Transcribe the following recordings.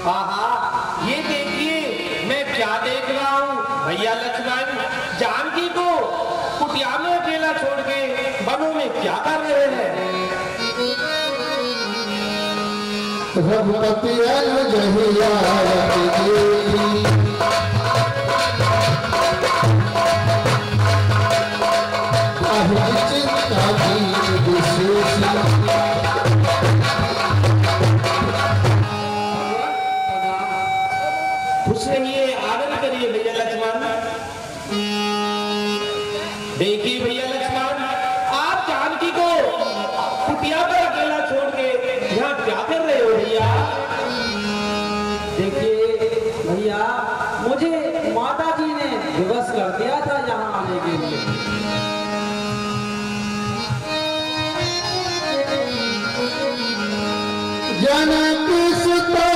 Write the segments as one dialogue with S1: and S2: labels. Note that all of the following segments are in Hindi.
S1: आहा, ये देखिए मैं क्या देख रहा हूँ। भैया लक्ष्मण जानकी को कुटिया में अकेला छोड़ के वनों में क्या कर रहे हैं?
S2: रघुपति जहिया चिंता की
S1: खुश रहिए, आनंद करिए भैया लक्ष्मण। देखिए भैया लक्ष्मण, आप जानकी को कुटिया पर अकेला छोड़ के यहाँ क्या कर रहे हो भैया?
S3: देखिए भैया, मुझे माता जी ने विवश कर दिया था यहाँ आने के लिए।
S2: जनक सुता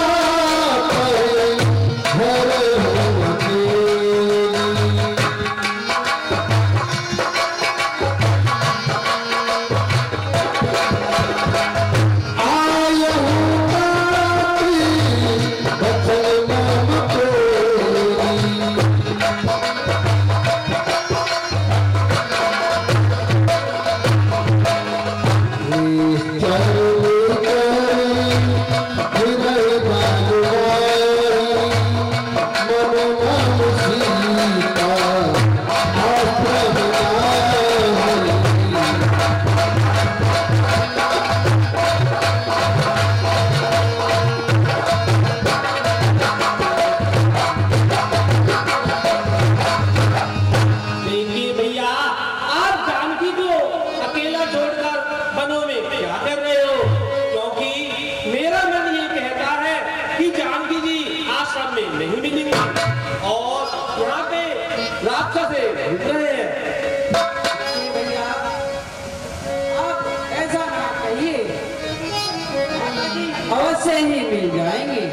S3: अवश्य ही मिल जाएंगे।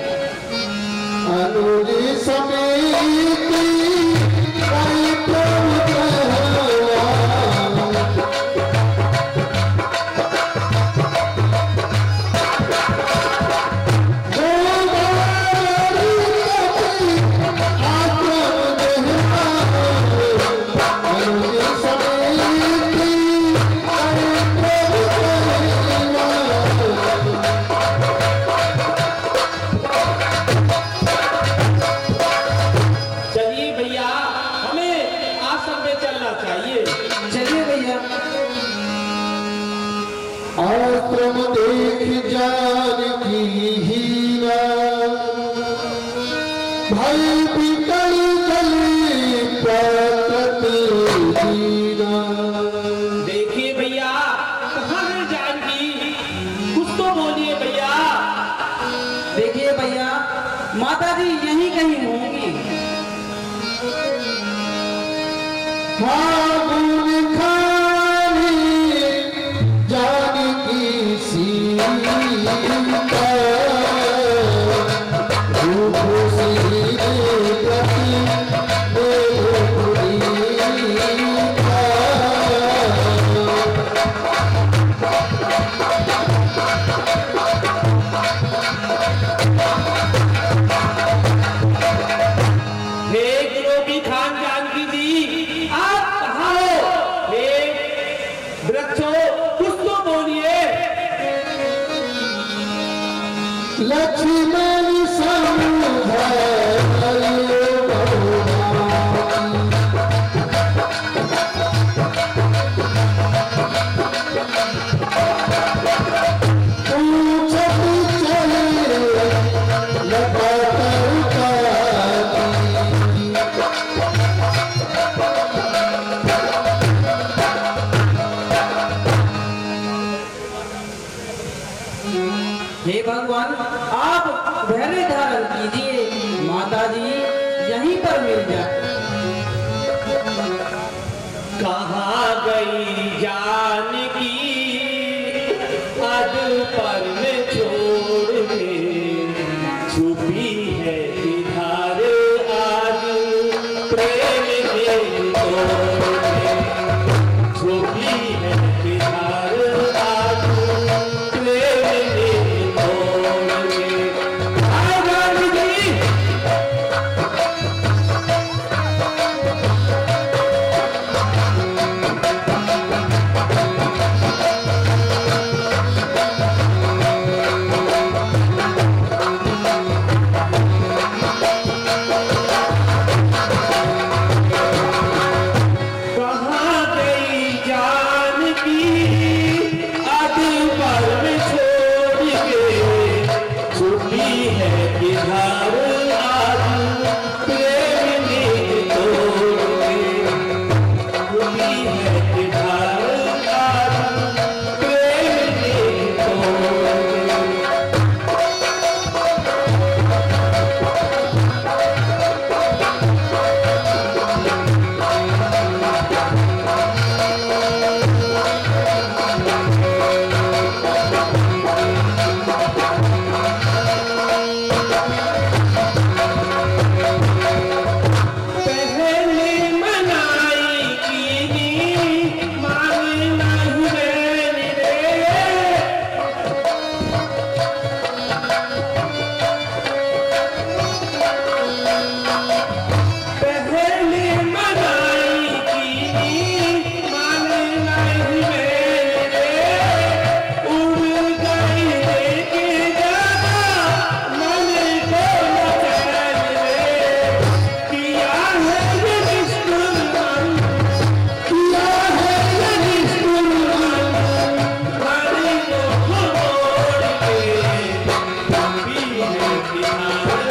S2: अनुजी समेती आश्रम देख जानकी हीरा भाई बिकल गली प्रकृति हीरा।
S1: देखिए भैया, कहाँ है जानकी? कुछ तो बोलिए भैया।
S3: देखिए भैया, माता जी यहीं कहीं होंगी।
S2: लक्ष्मण
S3: हे भगवान, आप धैर्य धारण कीजिए, माता जी यहीं पर मिल जाए।
S1: कहाँ गई जानकी अद पर में छोड़ के, छुपी है इधर आज प्रेम के तोड़ में, छुपी है इधर आज प्रेम के तोड़ में।
S2: ढाल आज प्रेम नीत तोड़ के, खुली है कि ढाल आज प्रेम नीत तोड़ के।
S1: पहले मनाई कीनी माने नहीं मैंने रे, पहले मनाई कीनी माने नहीं मैंने रे, उड़ गई लेके जाना मन को न चैन रे, किया है ये निष्ठुर मन, किया है ये निष्ठुर मन, हरि को मोड़ के, कभी है किनारे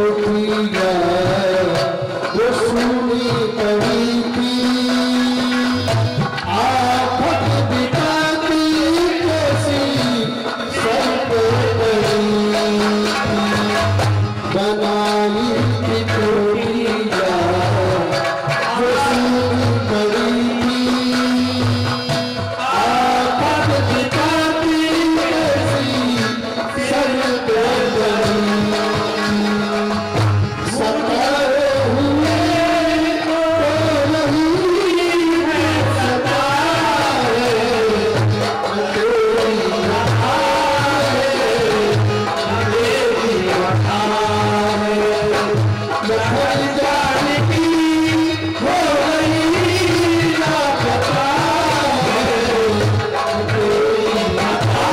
S2: पोथिया वो सुनी कही थी आफत बिताती कैसी सर पे बनाई थी पोथिया वो सुनी कही थी आफत बिताती कैसी सर पे सताए हुए तो नहीं है सताए तेरी वफा है तेरी वफा है लखन जाने की हो रही ना पता है तेरी वफा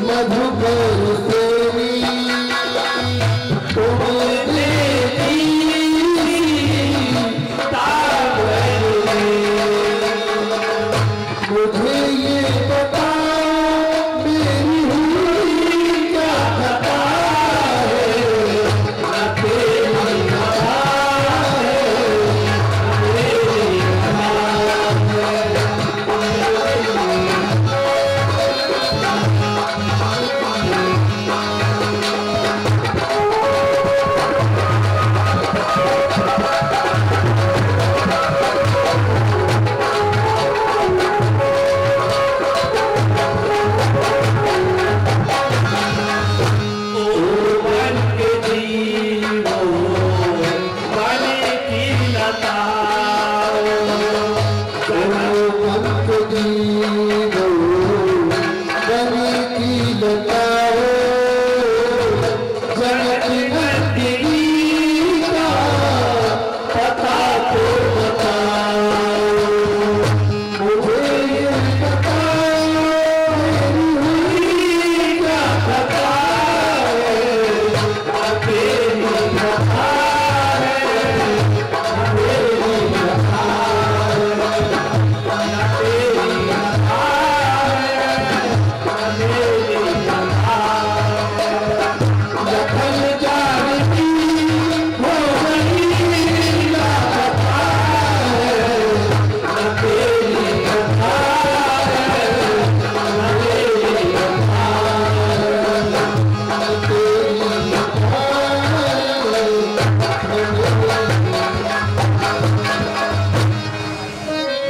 S2: मधुकर तेरी तुमने मुझे ये बता मेरी हुई क्या खता है ना तेरी वफा है मेरी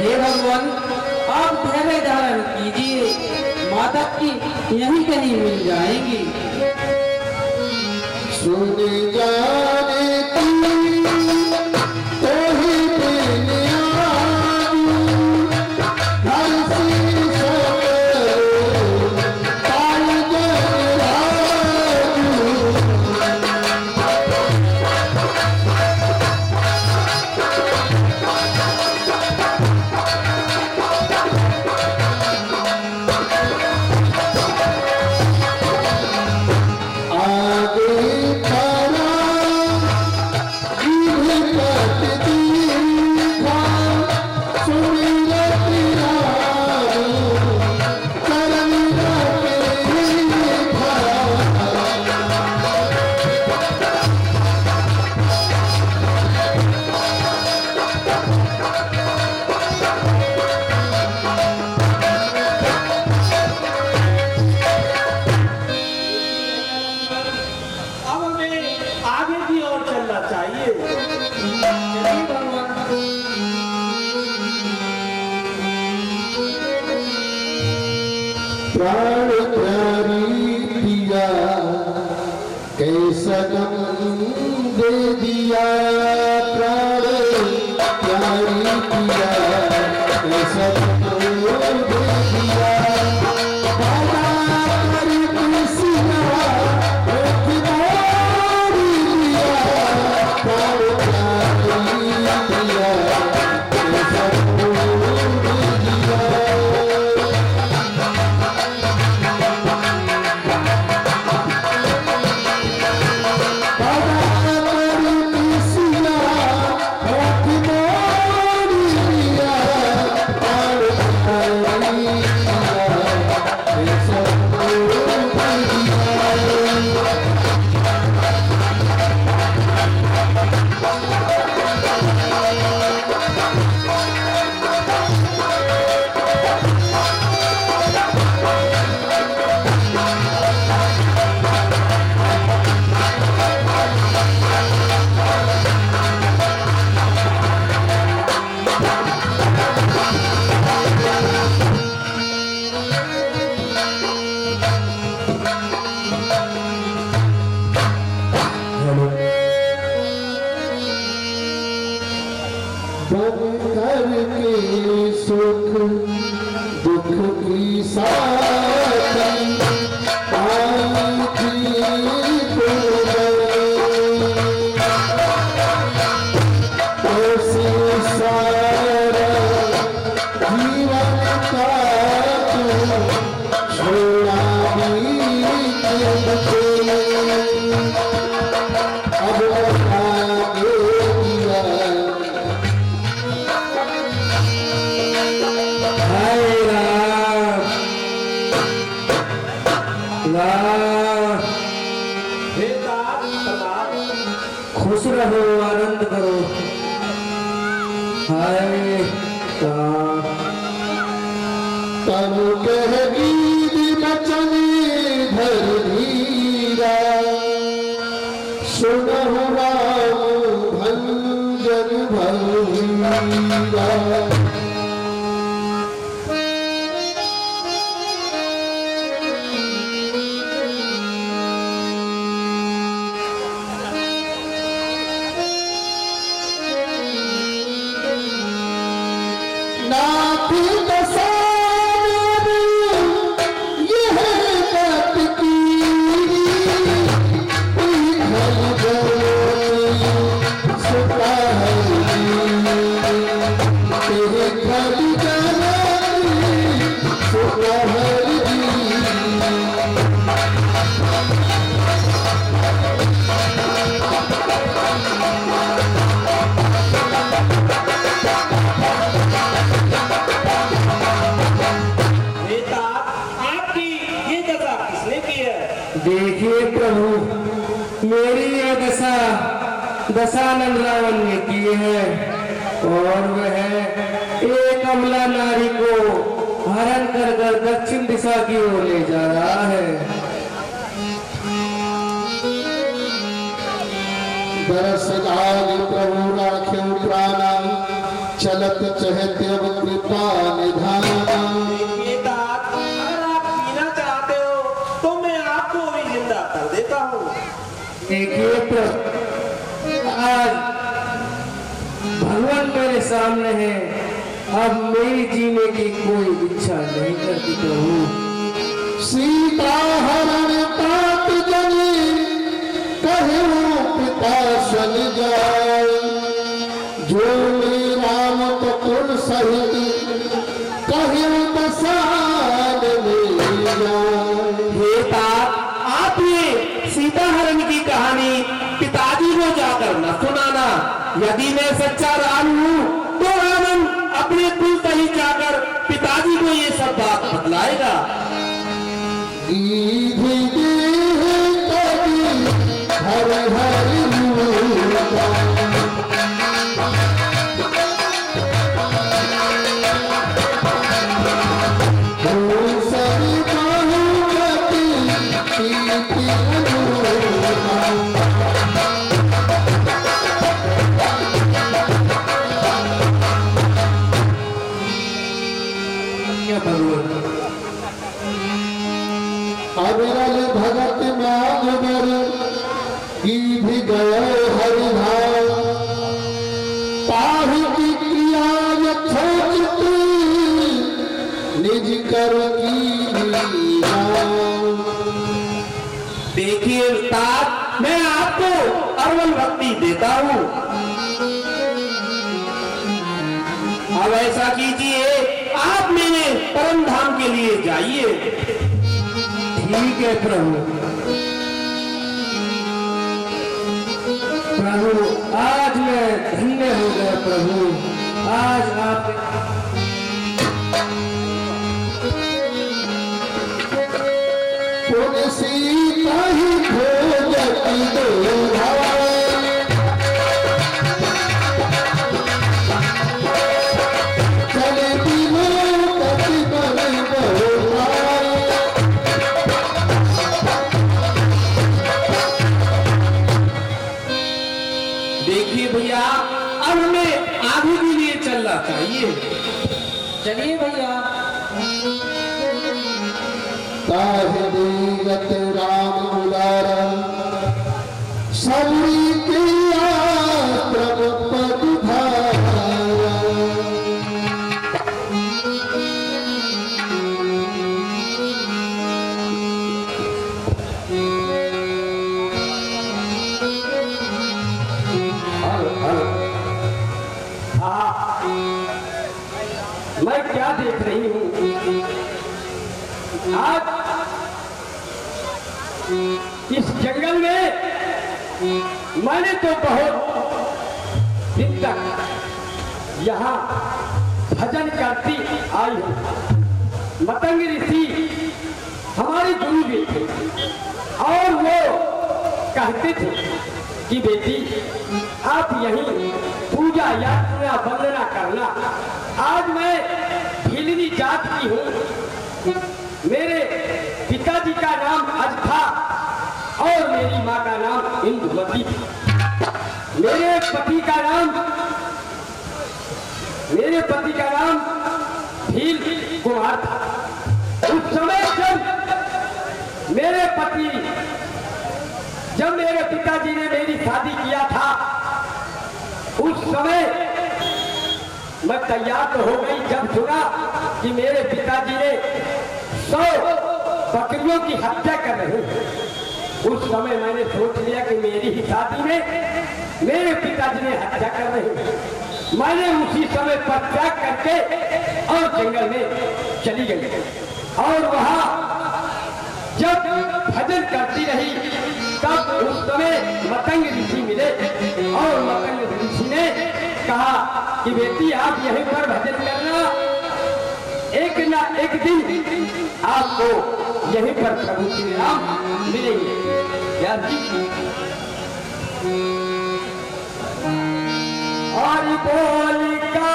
S3: हे भगवान, आप धैर्य धारण कीजिए, माता की यहीं कहीं मिल जाएंगी।
S2: सुन जाने की तो ही दुनियावी हर शीशे पाल प्राण प्यारी पिया कैसा गम दे दिया, प्राण प्यारी पिया कैसा गम दे दिया, बाबा कर कृष्णा सुख दुख की साथी आई थी ऐसे सारा जीवन का तू छोड़ा भी तुझको अब आगे किया
S3: हाय राम राम।
S1: हे तात प्रताप,
S3: खुश रहो, आनंद करो। हाय राम।
S2: तनु कह गीत बचन धर धीरा सुनहु राम भंजन भरीरा नाथ दसानन यह बात की घर गई सुता है तेरे घर गई सुता है
S1: हे तात, आपकी ये दशा किसने की है?
S3: देखिए प्रभु, मेरी यह दशा दशानन रावण ने की है और वह एक अमला नारी को हरण कर दक्षिण दिशा की ओर ले जा रहा है।
S2: दरस लाग प्रभु राख्यो प्राणा चलत चहते अब कृपा निधाना
S1: देखिए तात, अगर आप पीना चाहते हो तो मैं आपको भी जिंदा कर देता हूँ।
S3: देखिए प्रभु, आज भगवान मेरे सामने है, अब मेरी जीने की कोई इच्छा नहीं करती प्रभु।
S2: सीता हरण तात जनी कहूँ पिता सन जाय जो में राम पकुल सहित कहूँ दसान में जाय
S3: हे तात, आप ये सीता हरण की कहानी पिताजी को जाकर न सुनाना। यदि मैं सच्चा राम हूँ तो रावण अपने कुल कहीं जाकर पिताजी को ये सब बात बतलाएगा।
S2: गीधी देह कभी हर हर रूपा सभी बहुमती कीर्ति अनुरूपा
S3: क्या भगवान,
S2: अविरल भगत माधवर गीध गए हरिधाम पाहि की क्रिया यथोचित निज कर की
S3: देखिए तात, मैं आपको अरवल भक्ति देता हूँ। अब ऐसा कीजिए, आप मेरे परम धाम के लिए जाइए। ठीक है प्रभु। प्रभु, आज मैं धन्य हो गया प्रभु। आज आप
S2: पुन सीता ही भोजती दोहा चले दिलो पति बन बहुरा
S3: देखिए भैया, अब हमें आगे के लिए चलना चाहिए। चलिए भैया।
S2: ताहि देवत राम दुलारा सबरी किया प्रभु पद धारा
S3: मैं क्या देख रही हूँ? आज इस जंगल में मैंने तो बहुत दिन तक यहाँ भजन करती आई हूँ। मतंग ऋषि हमारी गुरु भी थे और वो कहते थे कि बेटी आप यहीं पूजा यात्रा वंदना करना। आज मैं भीलनी जात की हूँ। मेरे पिताजी का नाम अज था और मेरी माँ का नाम इंदुमती थी। मेरे पति का नाम भील कुमार था। उस समय जब मेरे पिताजी ने मेरी शादी किया था, उस समय मैं तैयार तो हो गई। जब सुना कि मेरे पिताजी ने 100 बकरियों की हत्या कर रहे हैं, उस समय मैंने सोच लिया कि मेरी ही शादी में मेरे पिताजी ने हत्या कर रहे हैं। मैंने उसी समय परित्याग करके और जंगल में चली गई और वहां जब भजन करती रही, तब उस समय मतंग ऋषि मिले और मतंग ऋषि ने कहा कि बेटी आप यहीं पर भजन करना, एक ना एक दिन आपको यहीं पर प्रभु श्री राम मिलेंगे। यार जी और बोल का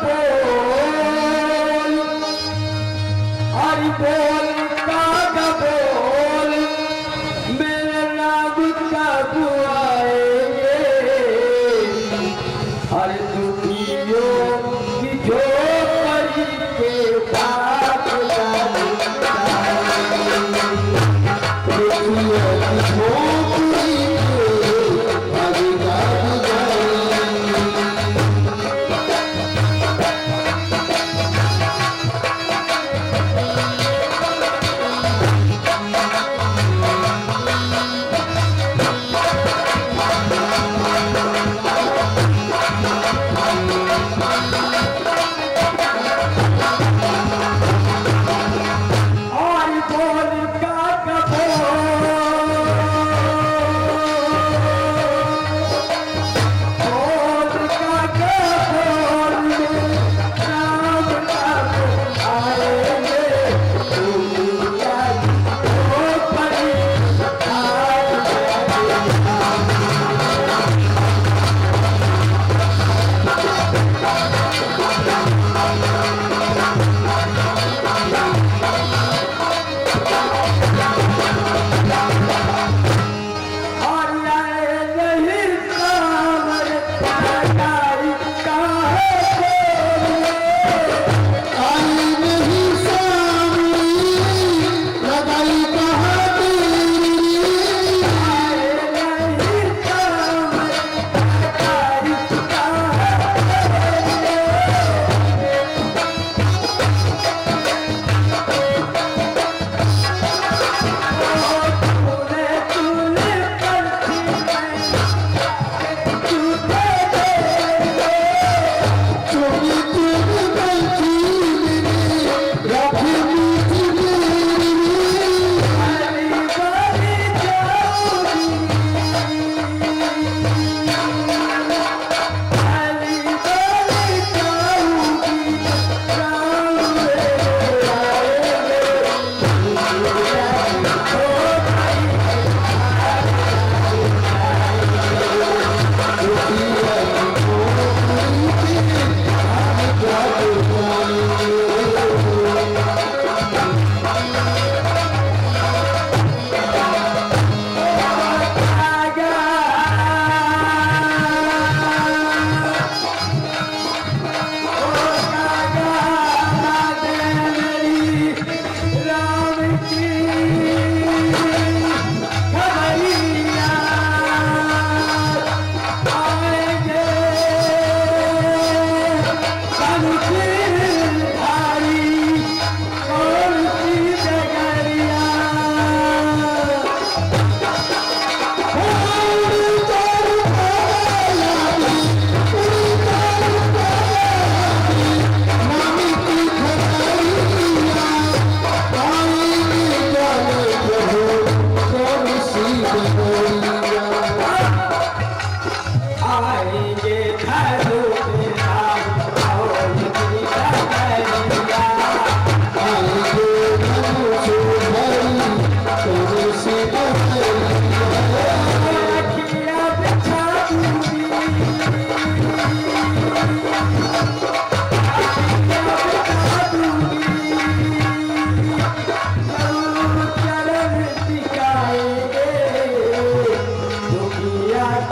S3: बोल, और बोल का बोल, मेरे नाम का बुआएंगे। और दुखियों की झोपड़ी के पास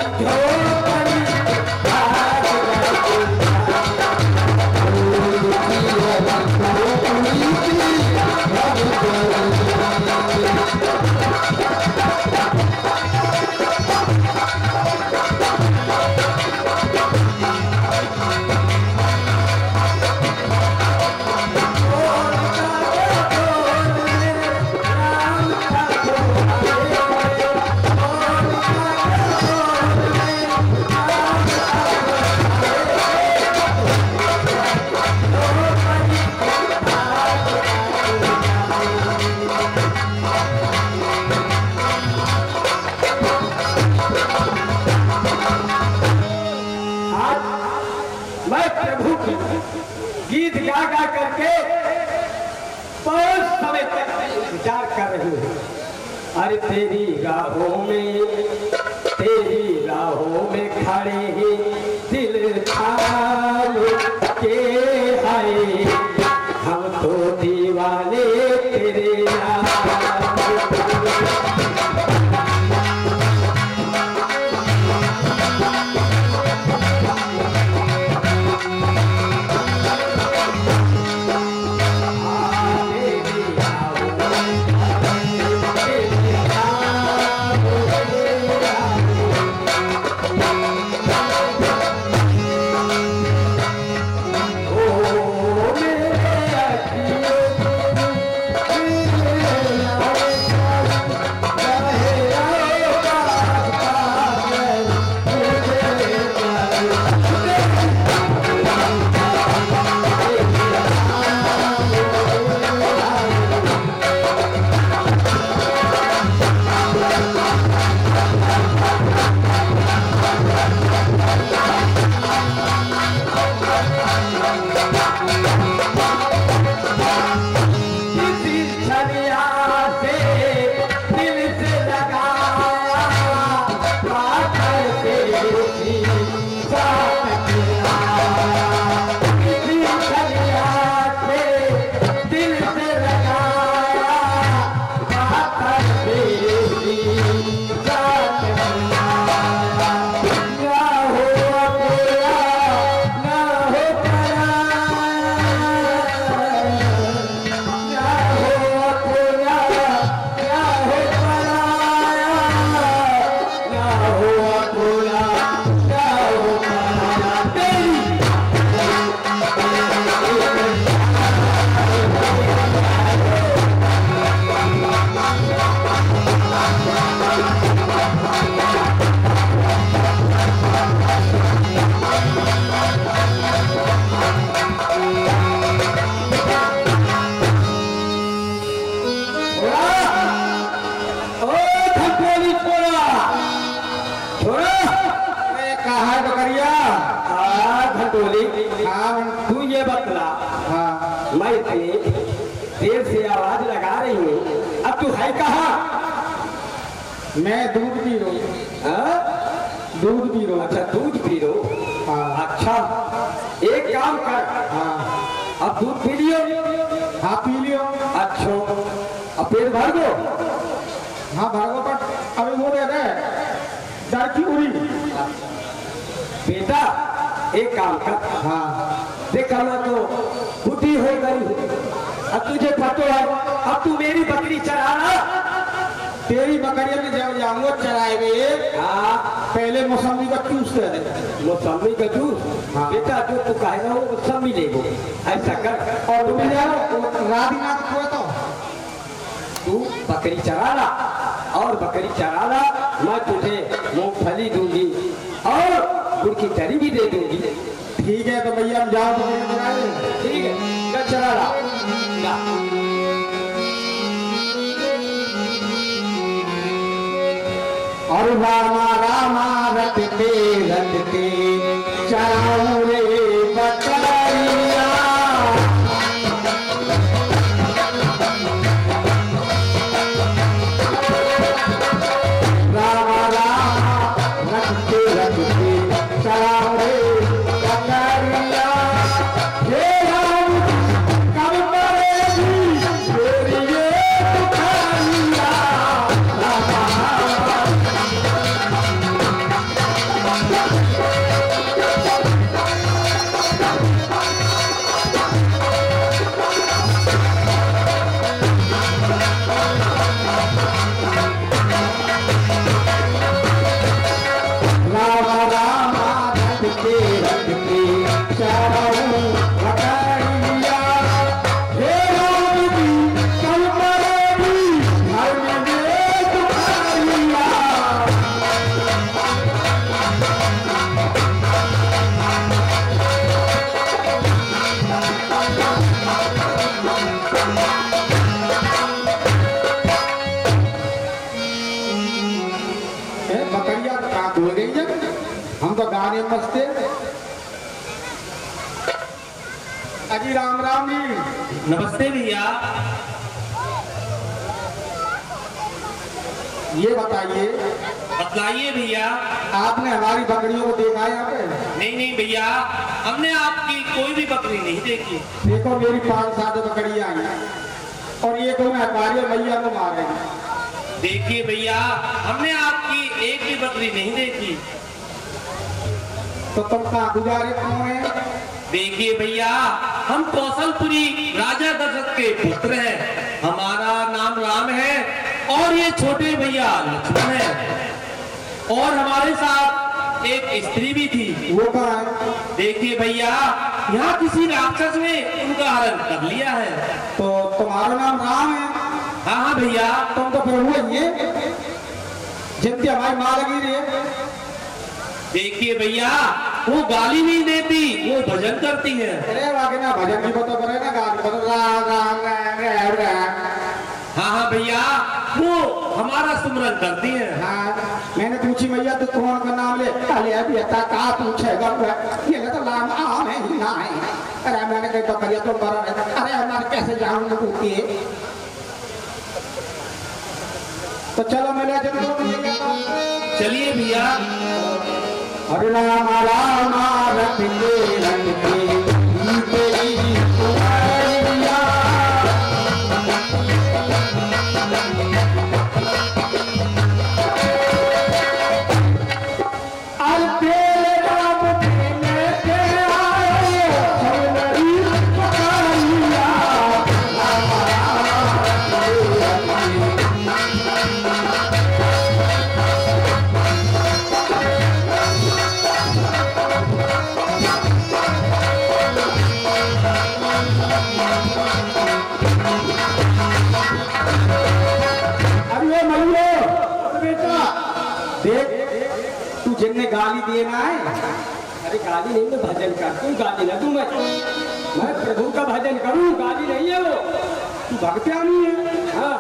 S3: झोपड़ी भाग मैं प्रभु की गीत गा गा करके बहुत समय तक विचार कर रही हूँ। अरे तेरी राहों में खड़े हैं दिल थाम के आए हम तो दीवाने तेरे नाम। तू ये बतला। हाँ मैं इतनी देर से आवाज लगा रही हूँ, अब तू है कहाँ?
S2: मैं दूध पी रहा हूँ। दूध पी रहा हूँ।
S3: अच्छा दूध पी लो।
S2: हाँ।
S3: अच्छा एक काम कर।
S2: हाँ
S3: अब दूध पी लियो।
S2: हाँ पी लियो।
S3: अच्छा अब पेट भर दो।
S2: हाँ भर दो पर अभी वो दे दे डर की उड़ी।
S3: बेटा एक काम कर।
S2: हाँ
S3: देखा मैं तो बुद्धि हो गई, अब तुझे पतो है, अब तू मेरी बकरी चराना।
S2: तेरी बकरिया में जब जाऊंगा चराएंगे।
S3: हाँ
S2: पहले मौसमी का जूस दे दे।
S3: मौसमी का जूस।
S2: हाँ।
S3: बेटा जो तू कहेगा वो सब मिलेगा, ऐसा कर।
S2: और तुम जाओ रात को तो
S3: तू बकरी चराना और बकरी चराना, मैं तुझे मूंगफली दूंगी और गुड़ की तरी भी दे दूंगी।
S2: ठीक है तो भैया हम जाओ तो
S3: ठीक है क्या चराना।
S2: और रामा रामा रटते रटते चराऊं रे बकरिया। रामा रामा रटते रटते चराऊं रे बकरिया। हे राम कब करेगी तेरी ये पुकारिया। रामा भूल गई जब हम तो गाने में मस्ते। अजी राम राम जी।
S1: नमस्ते भैया।
S2: ये बताइए,
S1: बतलाइए भैया।
S2: आपने हमारी बकरियों को देखा है यहाँ पे?
S1: नहीं नहीं भैया, हमने आपकी कोई भी बकरी नहीं देखी।
S2: देखो मेरी 5-7 बकरियां आई और ये तो मैं हमारी मैया को मारेगी।
S1: देखिए भैया, हमने आपकी एक भी बकरी नहीं देखी।
S2: तो तुम कहाँ गुजारे कौन है?
S1: देखिए भैया, हम कौशलपुरी राजा दशरथ के पुत्र हैं। हमारा नाम राम है और ये छोटे भैया लक्ष्मण है। और हमारे साथ एक स्त्री भी थी।
S2: वो कहाँ है?
S1: देखिए भैया, यहाँ किसी राक्षस ने उनका हरण कर लिया है।
S2: तो तुम्हारा नाम राम है?
S1: हाँ हाँ भैया।
S2: तुम तो फिर हुए ये जिनकी हमारी माँ लगी रही है।
S1: देखिए भैया, वो गाली नहीं देती, वो भजन करती है।
S2: अरे वाकई ना भजन की बता करे ना गाली बता राम राम राम राम राम।
S1: हाँ हाँ भैया, वो हमारा सुमरन करती है।
S2: हाँ, मैंने पूछी मैया तो कौन का नाम ले? अरे अभी का पूछेगा ये तो नाम आम है ही ना है। अरे मैंने कही तो करिए तुम बड़ा है। अरे हमारे कैसे जाऊंगे पूछिए। तो चलो मिले
S1: चलिए भैया।
S2: हरे राम राम रखिए रखिए जिनने गाली दिए ना है।
S3: अरे गाली नहीं, मैं भजन करता हूँ, गाली ना दूं। मैं प्रभु का भजन करूँ, गाली नहीं है वो।
S2: तू भक्त्यानी है?
S3: हाँ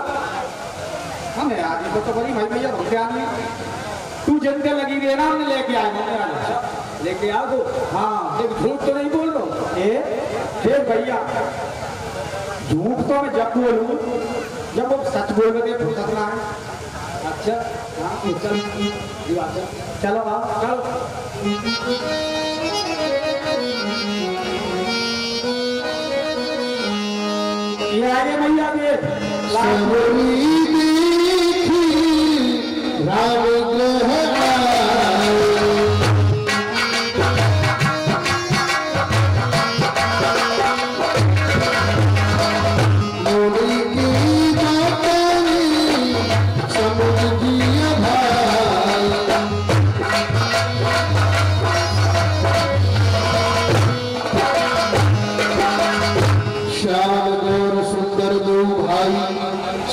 S2: हमें आदमी तो बड़ी भाई भैया भक्त्यानी है। तू जिनके लगी रही है ना, हमने लेके आए।
S3: लेके आ दो।
S2: हाँ,
S3: लेकिन झूठ तो नहीं बोल रहा हूँ।
S2: देख भैया, झूठ तो मैं जब बोलूँ जब वो सच बोल रहे तो सतना है।
S3: अच्छा हाँ चल
S2: चलो आओ चलो। ये आगे भैया के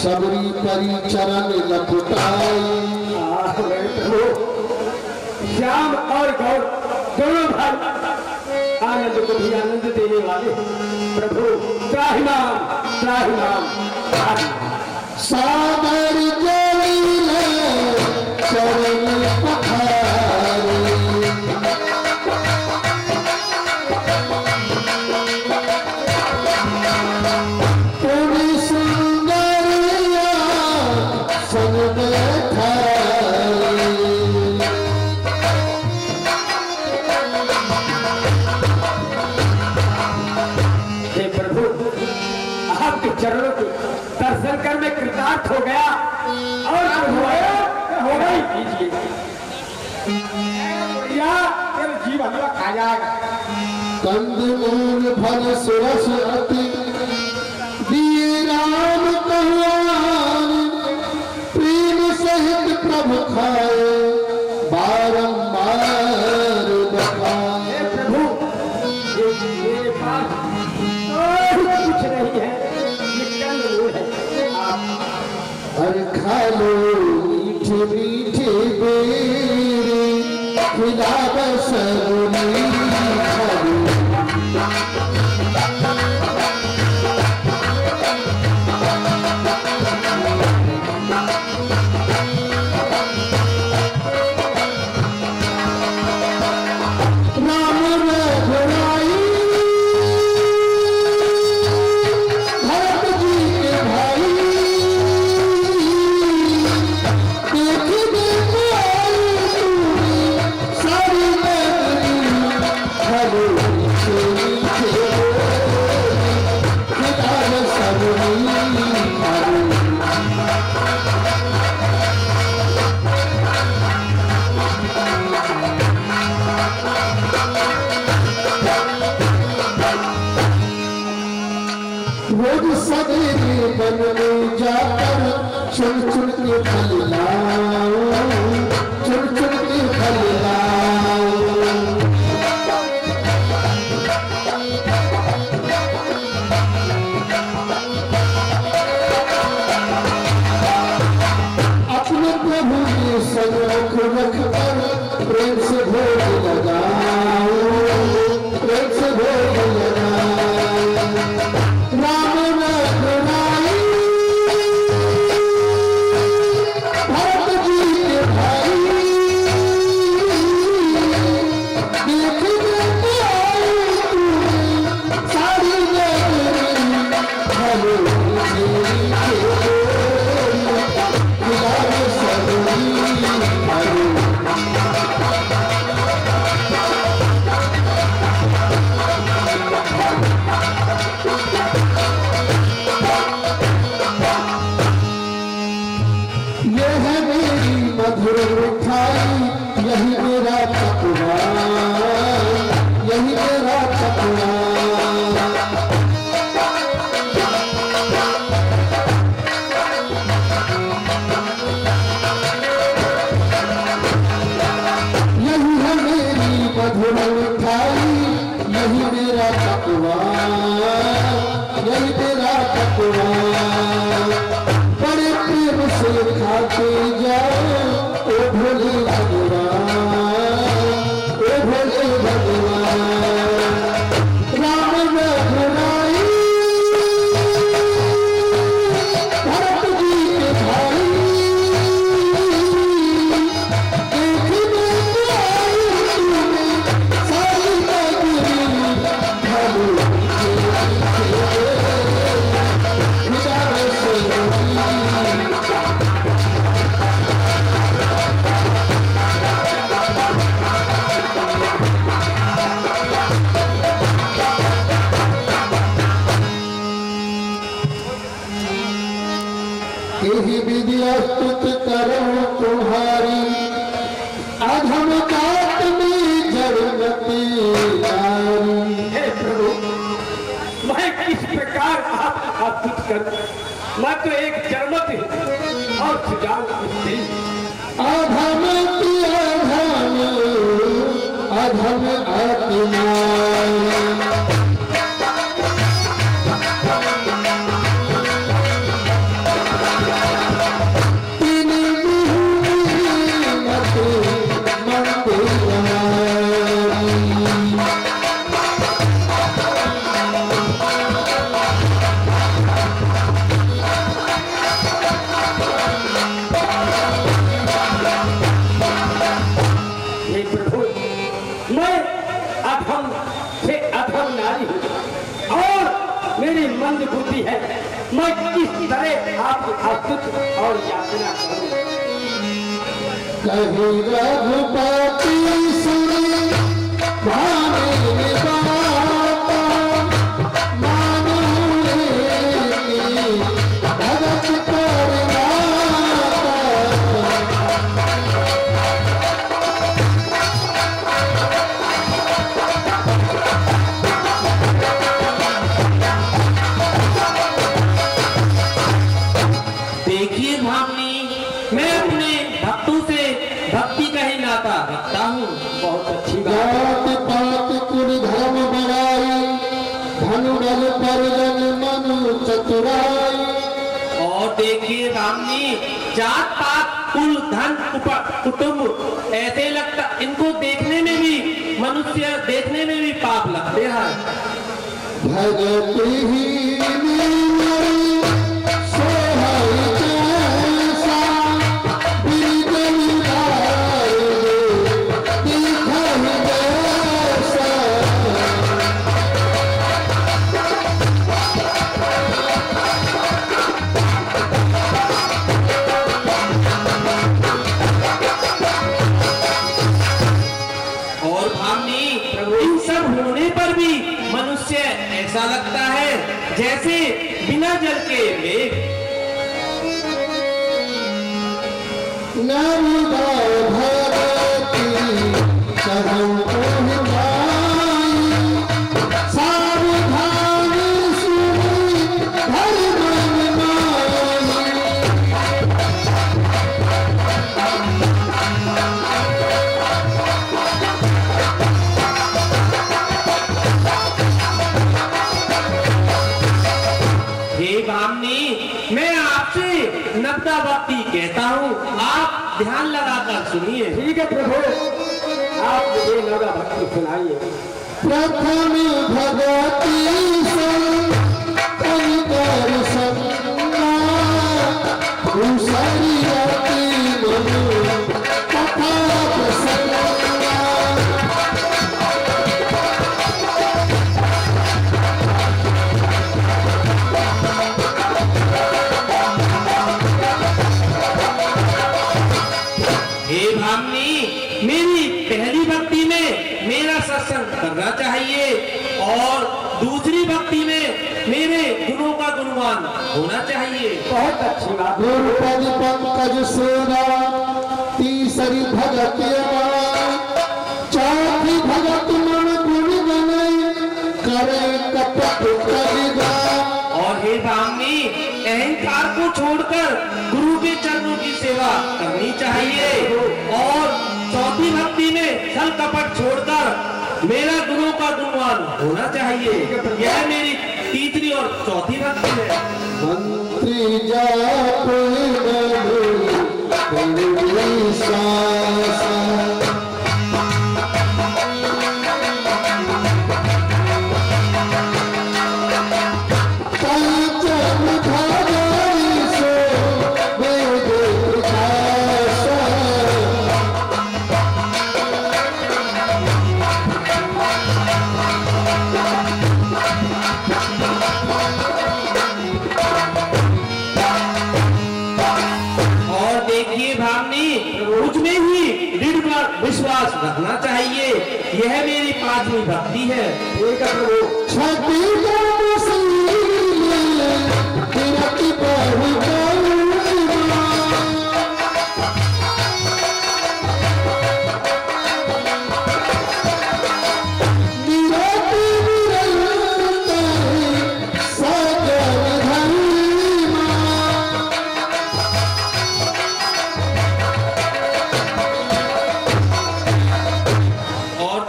S4: सबरी परी चरण लपटाई।
S3: श्याम और गौर दोनों भाई आनंद को भी आनंद देने वाले प्रभु त्राहि नाम
S4: सागर चरण पठारे।
S3: चरणों के दर्शन कर मैं कृतार्थ हो गया और हो गई।
S2: तेरे जीव हलवा खा जाएगा।
S4: कंदमूल फल सुरस अति दिए राम कहुआन। प्रेम सहित प्रभु खाए बारंबार बखाए।
S3: प्रभु मेरे पास कुछ नहीं है,
S4: अरे खा लो मीठे मीठे बेरे खिला बसरूनी प्रेम से भोग लगाओ, प्रेम से भोग लगाओ। राम रघुराई भरत जी के भाई, देखने को आए तुम्हें सारी नगरी, भले तेरी के गुलाब सजनी भले। ये है मेरी मधुर मिठाई, यही मेरा पकवान, यही मेरा पकवान। यही है मेरी मधुर मिठाई, यही मेरा पकवान, यही मेरा पकवान। बड़े प्रेम से खाते जाओ ओ भोले भगवान, ओ भोले भगवान। राम रघुराई भरत जी के भाई, देखने को आई तुम्हें सारी नगरी, भले गुलाब सजनी। यही विद्या स्तुत करो तुम्हारी, अधम काट में जड़मती नारी।
S2: हे प्रभु, मैं किस प्रकार आपका स्तुत करूं? मैं तो एक जन्मत और सुजान स्त्री।
S4: अधम की अधम, अधम आत्मा। तीन मुँह मत मंदिर बनाई।
S2: हे प्रभु, मैं अधम से अधम नारी हूँ और मेरी मंद बुद्धि है। मैं किस तरह आपकी स्तुति और याचना करूं?
S4: कहीं रघुपति सुने भाने बाता, मानो रे भगत करनाता।
S1: देखिए भावनी, मैं अपने भक्तों से भक्ति का ही नाता रखता हूँ।
S2: बहुत अच्छी बात।
S4: जात पात कुल धर्म बड़ाई, धनु बल परिजन मनु चतुराई।
S1: और देखिए रामनी, जात पात कुल धन कुटुंब ऐसे लगता, इनको देखने में भी, मनुष्य देखने में भी पाप लगते हैं।
S4: भगत ही मेरी सोहई जैसा, बिरजन गाए दिखहि जैसा।
S1: और भावनी, इन सब होने पर भी मनुष्य ऐसा लगता है जैसे बिना जल के मेघ।
S4: नर्मदा भगवती कहूँ तुम भाई, सावधान सुनी धर्म माई।
S1: नब्दा भक्ति कहता हूँ, आप ध्यान लगाकर सुनिए।
S2: ठीक है प्रभु। मनोरा भक्ति सुनाइए।
S4: प्रथम भगवती संकर संगा दूसरी अति मनु कथा प्रसंगा।
S1: हे भामनी, मेरी पहली भक्ति में मेरा सत्संग करना चाहिए और दूसरी भक्ति में मेरे गुणों का गुणवान होना चाहिए।
S2: बहुत अच्छी बात।
S4: गुरुपद पंकज सेवा तीसरी भगत चौथी भगत मन गुण गने करे कपट कलिगा।
S1: और हे भामनी, अहंकार को छोड़कर गुरु के चरणों की सेवा करनी चाहिए और चौथी भक्ति में छल कपट छोड़कर मेरा गुरु का गुणवान होना चाहिए। यह मेरी तीसरी और चौथी भक्ति है।
S4: मंत्री जाप
S1: विश्वास रखना चाहिए। यह मेरी पांचवी भक्ति है।
S2: ठीक है प्रभु।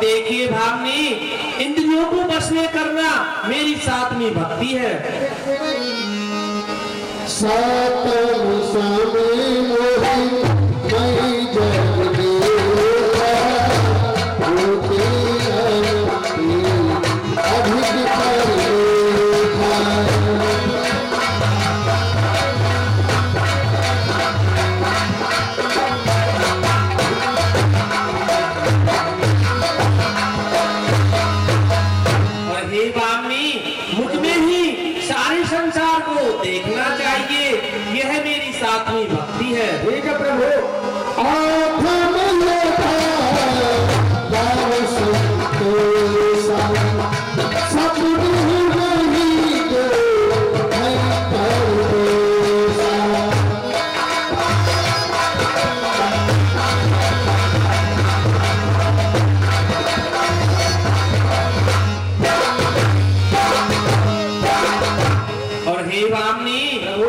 S1: देखिए भामनी, इंद्रियों को बस में करना मेरी सातवीं भक्ति है।
S4: सातम स्वामी मोहि मई जग देवा होते अधिक
S1: देखना चाहिए। यह मेरी सातवीं भक्ति है।
S2: ठीक है प्रभु।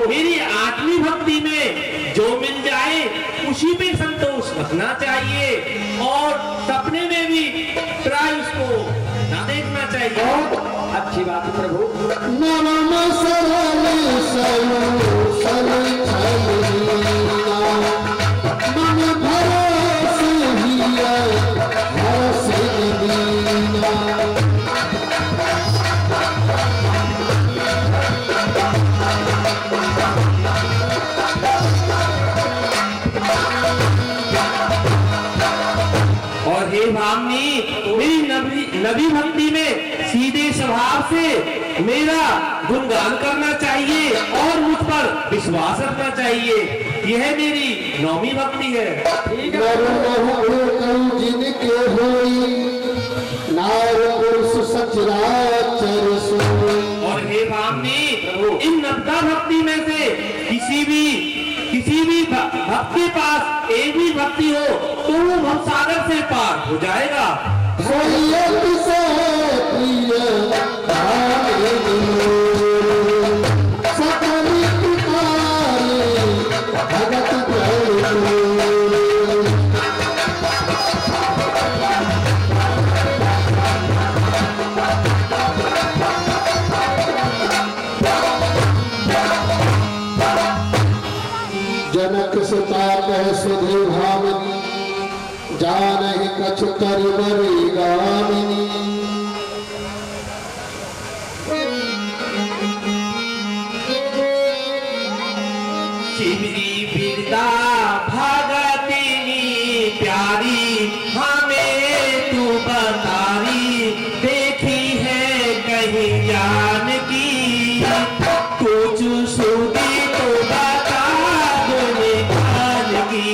S1: मेरी आठवीं भक्ति में जो मिल जाए उसी पे संतोष रखना चाहिए और सपने में भी प्राय उसको न देखना चाहिए।
S2: बहुत अच्छी बात है प्रभु।
S4: नमः सरल मन भरोस हिया हरस दीना।
S1: हे भामनी, मेरी नवी भक्ति में सीधे स्वभाव से मेरा गुणगान करना चाहिए और मुझ पर विश्वास रखना चाहिए। यह मेरी नौवीं भक्ति है।
S4: जिनके होई नार पुरुष सचराचर सोई।
S1: और हे भामनी, इन नवदा भक्ति में से किसी भी भक्त के पास एक भी भक्ति हो तो वो भवसागर से पार हो जाएगा।
S4: जनक सुता कह सुधे भावनी जान लागे कछु कर बरी गामिनी
S1: शिवरी बिरदा भगतिनी प्यारी हमें तू बतारी देखी है कहीं जान की कुछ सूदी तो बता दो जान की।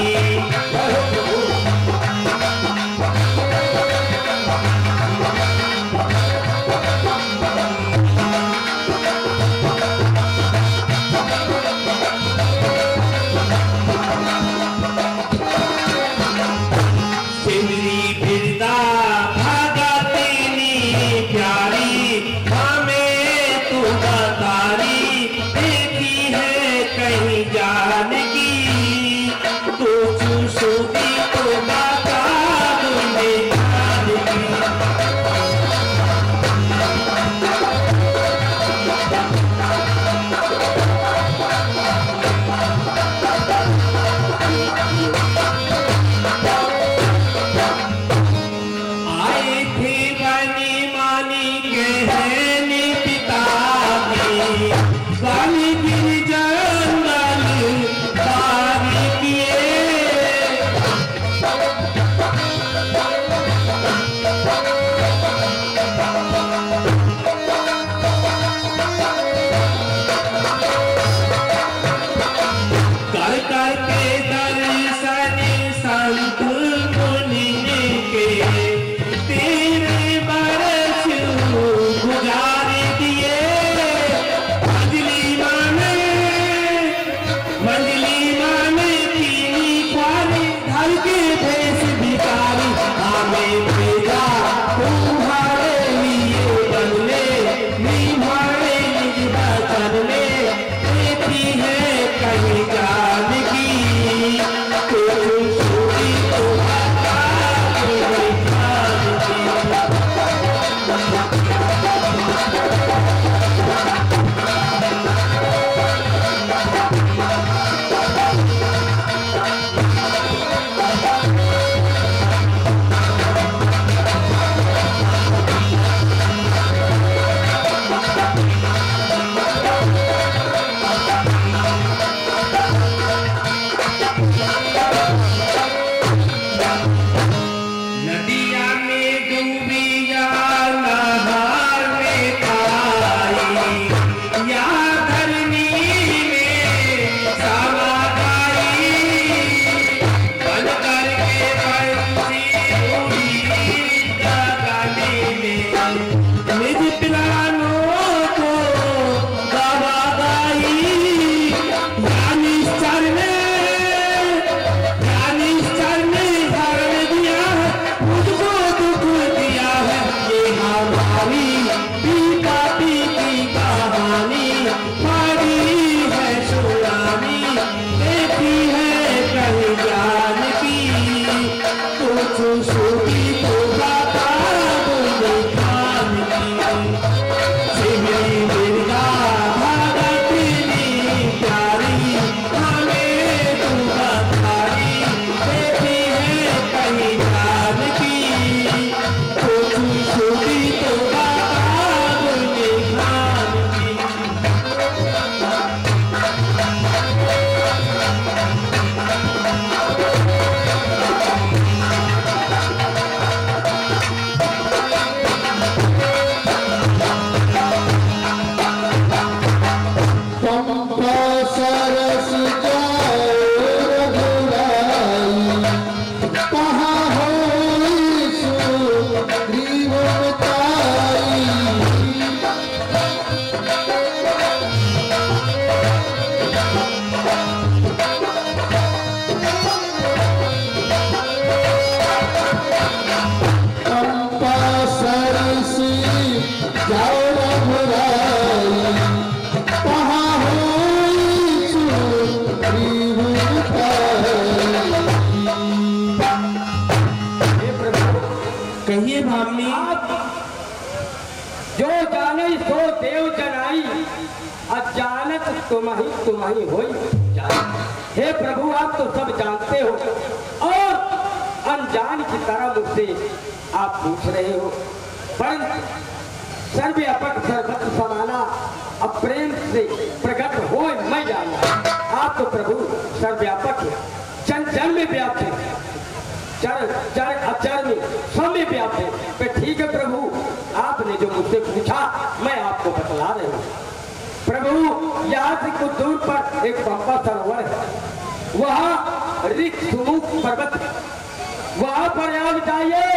S3: कहिए भामी।
S2: जो जाने सो देव जनाई, अजानत तुम्हारी होई। हे प्रभु, आप तो सब जानते हो और अनजान की तरह मुझसे आप पूछ रहे हो, परंतु सर्वव्यापक सर्वत्र समाना अब प्रेम से प्रकट हो मैं जाना। आप तो प्रभु सर्वव्यापक है, जन जन में व्याप्त है, चर चर अचर में सब में व्याप्त है। पर ठीक है प्रभु, आपने जो मुझसे पूछा मैं आपको बतला रही हूँ। प्रभु यहाँ से कुछ दूर पर एक पंपा सरोवर है, वहाँ ऋख सुमुख पर्वत, वहाँ पर आप जाइए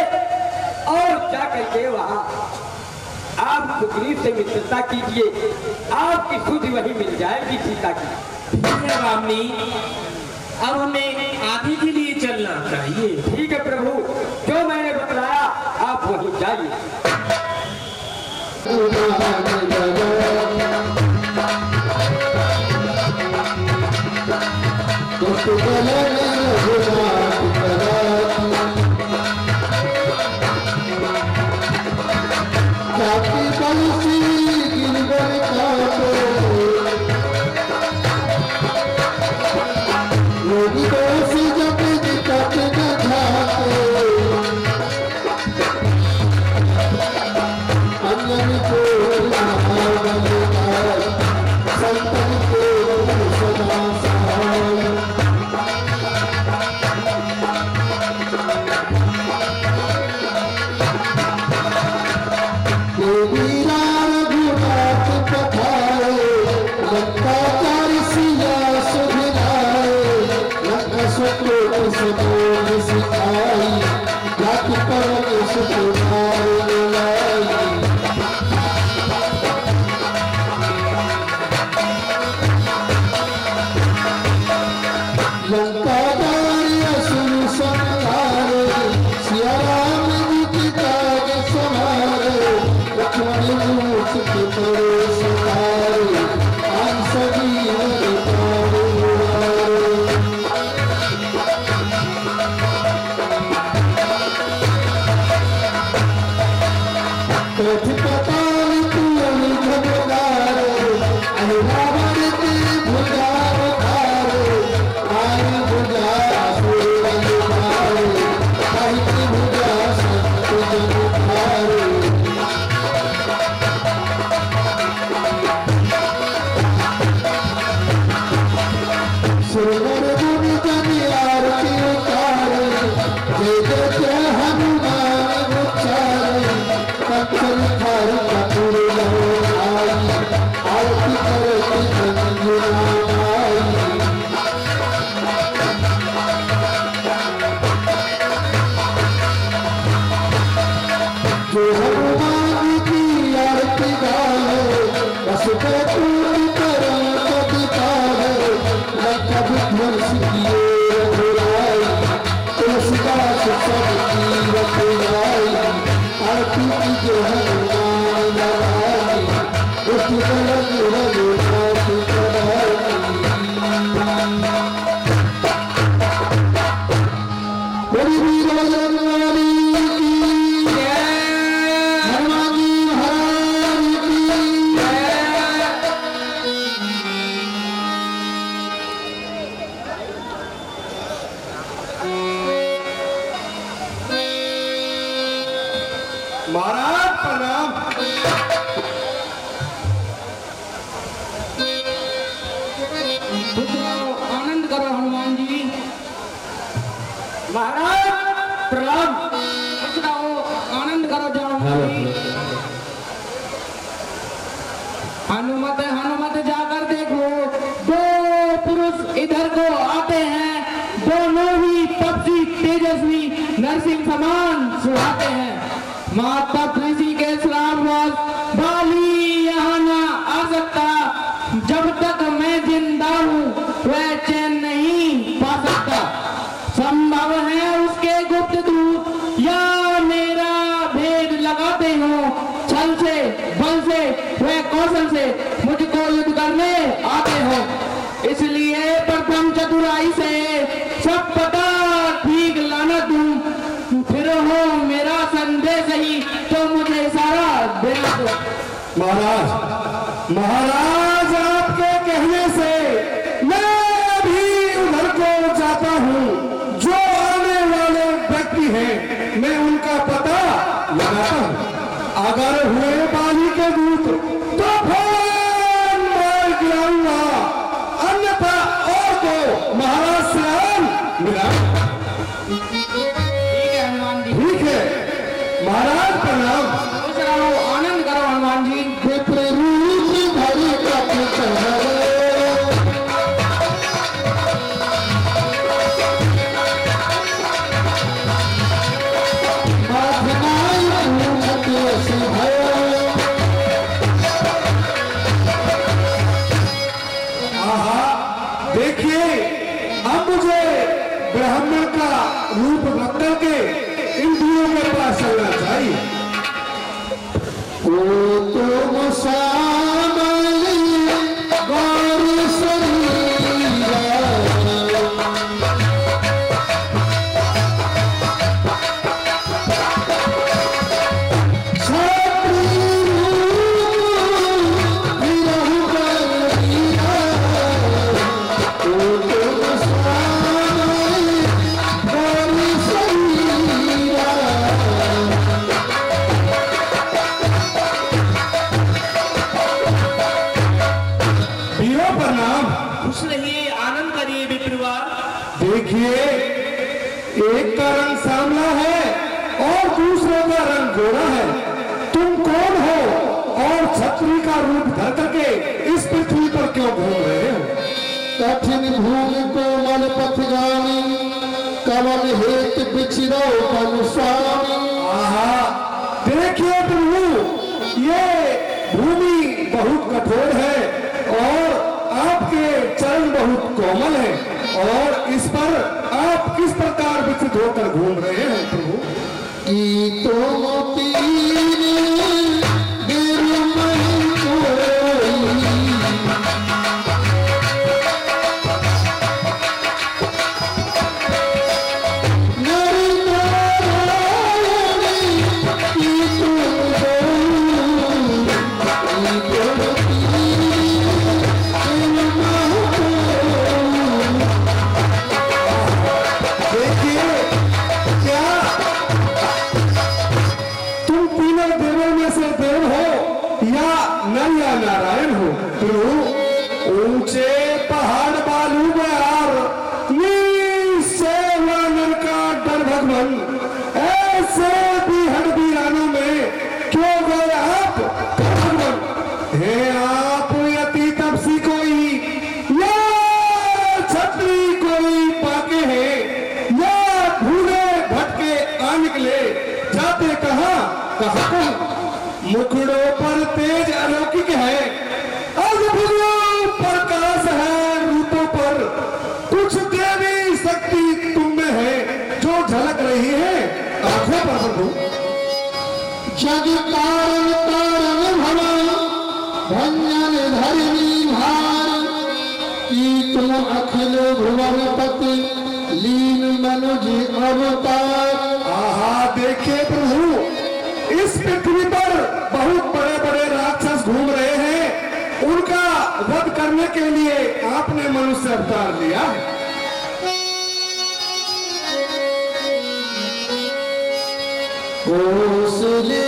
S2: और जा करके वहाँ आप सुग्रीव से मित्रता कीजिए, आपकी सुध वही मिल जाएगी सीता की।
S1: ठीक है रामनी, अब हमें आगे के लिए चलना चाहिए।
S2: ठीक है प्रभु, जो मैंने बतलाया आप वहीं जाइए।
S3: महाराज प्रणाम।
S5: आनंद करो हनुमान जी।
S2: महाराज प्रणाम।
S5: खुश रहो, आनंद करो हनुमान जी। हनुमत हनुमत जाकर देखो, दो पुरुष इधर को आते हैं, दोनों ही तपसी तेजस्वी नरसिंह समान सुहाते हैं। माता ऋषि के श्रापवश बाली यहाँ न आ सकता, जब तक मैं जिंदा हूँ वह चैन नहीं पा सकता। संभव है उसके गुप्त दूत या मेरा भेद लगाते हो, छल से बल से वह कौशल से मुझको युद्ध करने आते हो। इसलिए प्रथम चतुराई से सब पता ठीक लाना तुम, फिर हो मेरा संदेश ही तो मुझे इशारा देना दो।
S3: महाराज महाराज आपके कहने से मैं भी उधर को जाता हूँ, जो आने वाले
S4: अगर हुए बाली के दूत तो फौरन मार गिराऊंगा, अन्यथा और को महाराज से आन मिला।
S5: ठीक है हनुमान जी।
S4: ठीक है महाराज प्रणाम।
S5: खुश रहो, आनंद करो हनुमान जी।
S4: विप्र रूप धरि कपित है, माधनाई पूछत से भयो। आहा देखिए, अब मुझे ब्राह्मण का रूप रख करके इंद्रियों के पास चलना चाहिए। ओ तुम सामने गौर शरीरा, छत्री रूप विरहु बलिया। ओ तुम सामने गौर शरीरा, वीरों प्रणाम।
S1: खुश रहिए, आनंद करिए विप्रवार।
S4: देखिए, एक का रंग सांवला है और दूसरे का रंग गोरा है। तुम कौन हो और छत्री का रूप धर करके इस पृथ्वी पर क्यों घूम रहे हो? कठिन भूमि को मन पथगामी, कवन हेत बिछड़ो पन स्वामी। आहा देखिए प्रभु, ये भूमि बहुत कठोर है और आपके चरण बहुत कोमल है, और इस पर आप किस प्रकार विकसित होकर घूम रहे हैं प्रभु? की तुम पीर गिरमई कोई, नर नारायणी की तुम दो, की तुम देखिए, क्या तुम तीनों देवों में से देव हो या नर या नारायण हो? प्रभु ऊंचे पहाड़ बालू बहार नर का डर भगवान, ऐसे बिहड़ वीरानों में क्यों गए आप भगवान? हे आप यति तपसी कोई या छत्री कोई पाके हैं, या भूले भटके आ निकले, जाते कहाँ कहाँ? मुखड़ों पर तेज अलौकिक है, अद्भुत प्रकाश है रूपों पर, कुछ देवी शक्ति तुम में है जो झलक रही है आंखों पर प्रभु। जग कारण कारण भवा, भंजन धरनी भार, की तुम अखिल भुवन पति, लीन मनुज अवतार। आहा देखिए प्रभु, इस पृथ्वी पर बहुत बड़े बड़े राक्षस घूम रहे हैं, उनका वध करने के लिए आपने मनुष्य अवतार लिया। कौशले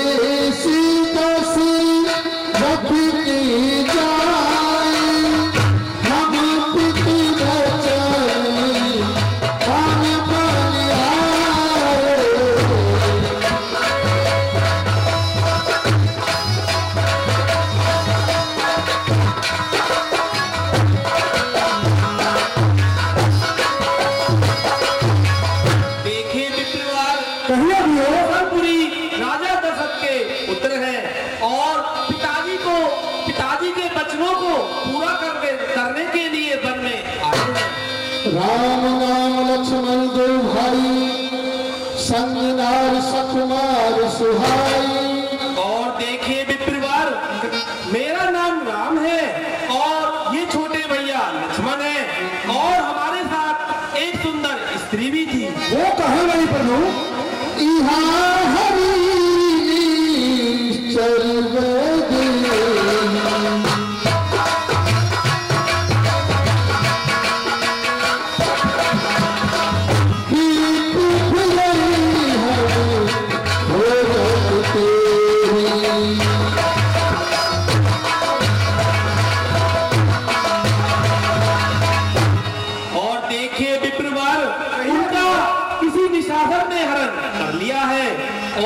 S4: सीता से रखती जाए, हम पिति बचाए, पान बलिहारे।
S1: देखिए विप्रवार,
S4: कहिए भी हो।
S1: कौशलपुरी राजा दशरथ के पुत्र हैं और पिताजी के वचनों को पूरा करने के लिए वन में आए हैं।
S4: राम नाम लक्ष्मण दो भाई, संग नार सकुमार सुहाई।
S1: और देखिए विप्रवार, मेरा नाम राम है और ये छोटे भैया लक्ष्मण है, और हमारे साथ एक सुंदर स्त्री भी थी।
S4: वो कहाँ गई प्रभु? इहाँ हरी चल गए। हो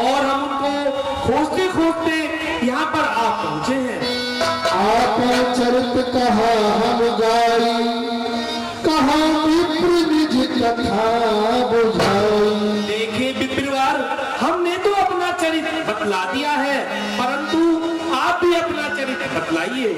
S1: और हम उनको खोजते खोजते यहाँ पर आप पहुंचे हैं।
S4: आप चरित कहा हम गाई, कहा विप्र निज कथा बुझाई।
S1: देखे विप्रवार, हमने तो अपना चरित्र बतला दिया है, परंतु आप भी अपना चरित्र बतलाइए।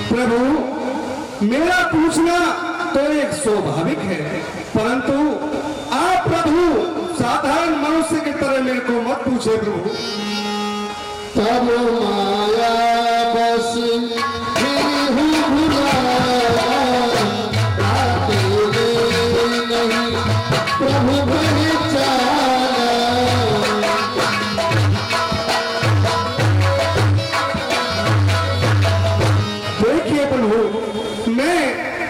S4: प्रभु मेरा पूछना तो एक स्वाभाविक है, परंतु आप प्रभु साधारण मनुष्य की तरह मेरे को मत पूछे प्रभु। तब माया बस प्रभु देखिए प्रभु, मैं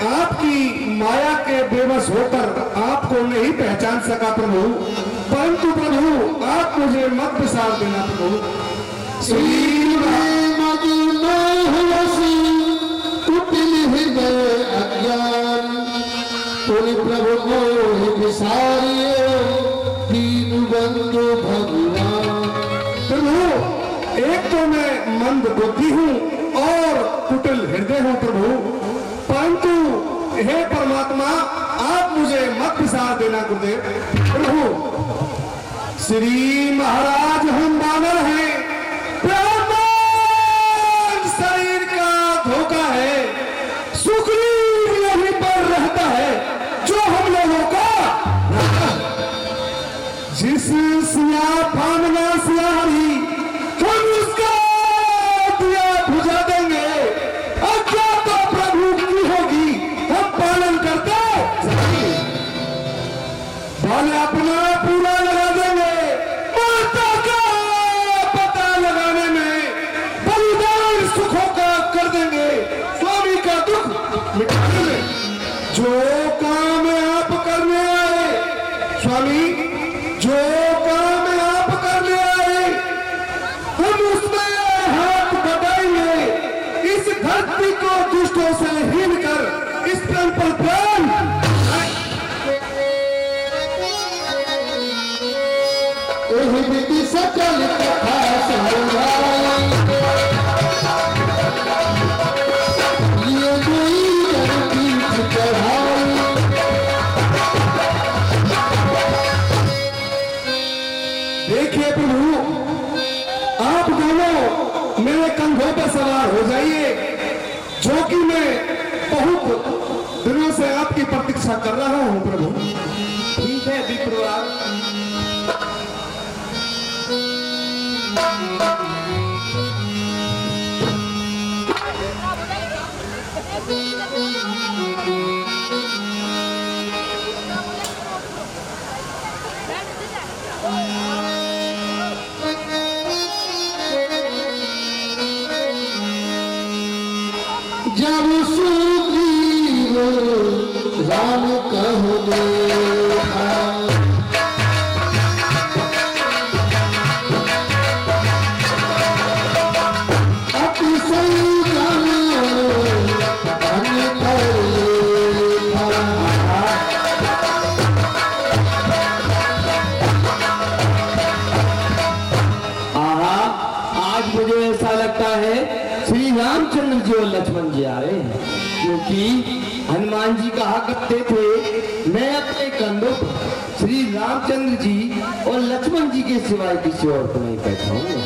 S4: आपकी माया के बेबस होकर आपको नहीं पहचान सका प्रभु, परंतु प्रभु आप मुझे मत विसार देना प्रभु। कुटिल हृदय अज्ञान प्रभु को विसारियो दीन बंधु भगवान। प्रभु एक तो मैं मंद बुद्धि हूँ और कुटिल हृदय हूँ प्रभु, परंतु हे परमात्मा आप मुझे मत विसार देना गुरुदेव। प्रभु श्री महाराज हम बानर हैं, शरीर का धोखा है, सुग्रीव यहीं पर रहता है जो हम लोगों का जिस सिया फानना सियारी हम उसका दिया बुझा देंगे। आज्ञा तो प्रभु की होगी, हम पालन करते बल अपना पूरा लगा देंगे। माता का पता लगाने में बलिदान सुखों का कर देंगे, स्वामी का दुख मिटाने में। जो काम आप करने आए स्वामी, जो काम आप करने आए हम उसमें हाथ बढ़ाएंगे। इस धरती को दुष्टों से हीन कर इस प्रेम पर प्राण सकल कथा ये देखिए प्रभु, आप दोनों मेरे कंधों पर सवार हो जाइए, जो कि मैं बहुत दिनों से आपकी प्रतीक्षा कर रहा हूं प्रभु।
S1: ठीक है विप्रवार।
S4: जब सुग्रीव राम कहो देखा, अतिशय जन धन कर लेखा।
S2: आहा, आज मुझे ऐसा लगता है श्री रामचंद्र जी और लक्ष्मण जी आए हैं, क्योंकि हनुमान जी कहा करते थे मैं अपने कंधों पर
S3: श्री रामचंद्र जी और लक्ष्मण जी के सिवाय किसी और को नहीं पहचानूंगा।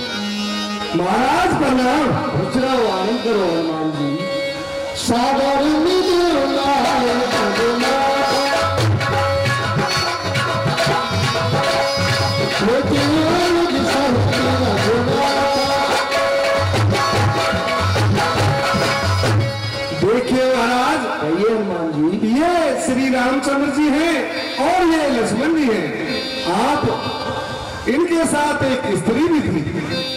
S4: महाराज प्रणाम।
S3: खुश रहो, आनंद करो हनुमान जी।
S4: सागर देखिए महाराज,
S3: कहिए हनुमान जी।
S4: ये श्री रामचंद्र जी हैं और ये लक्ष्मण जी हैं। आप इनके साथ एक स्त्री भी थी।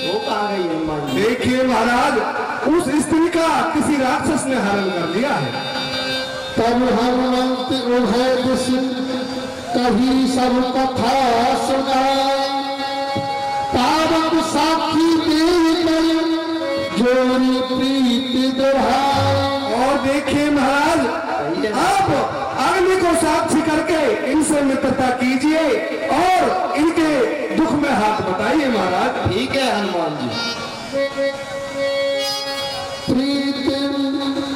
S3: वो कहाँ गई हनुमान जी?
S4: देखिए महाराज, उस स्त्री का किसी राक्षस ने हरण कर लिया है।
S6: तब हनुमंत उभय दिश कही सब कथा सुनाए, पावक साक्षी देकर जोरी प्रीति दोहाए।
S4: और देखिए महाराज, आप अग्नि को साक्षी करके इनसे मित्रता कीजिए और इनके दुख में हाथ बताइए महाराज।
S3: ठीक है हनुमान जी।
S6: प्रीति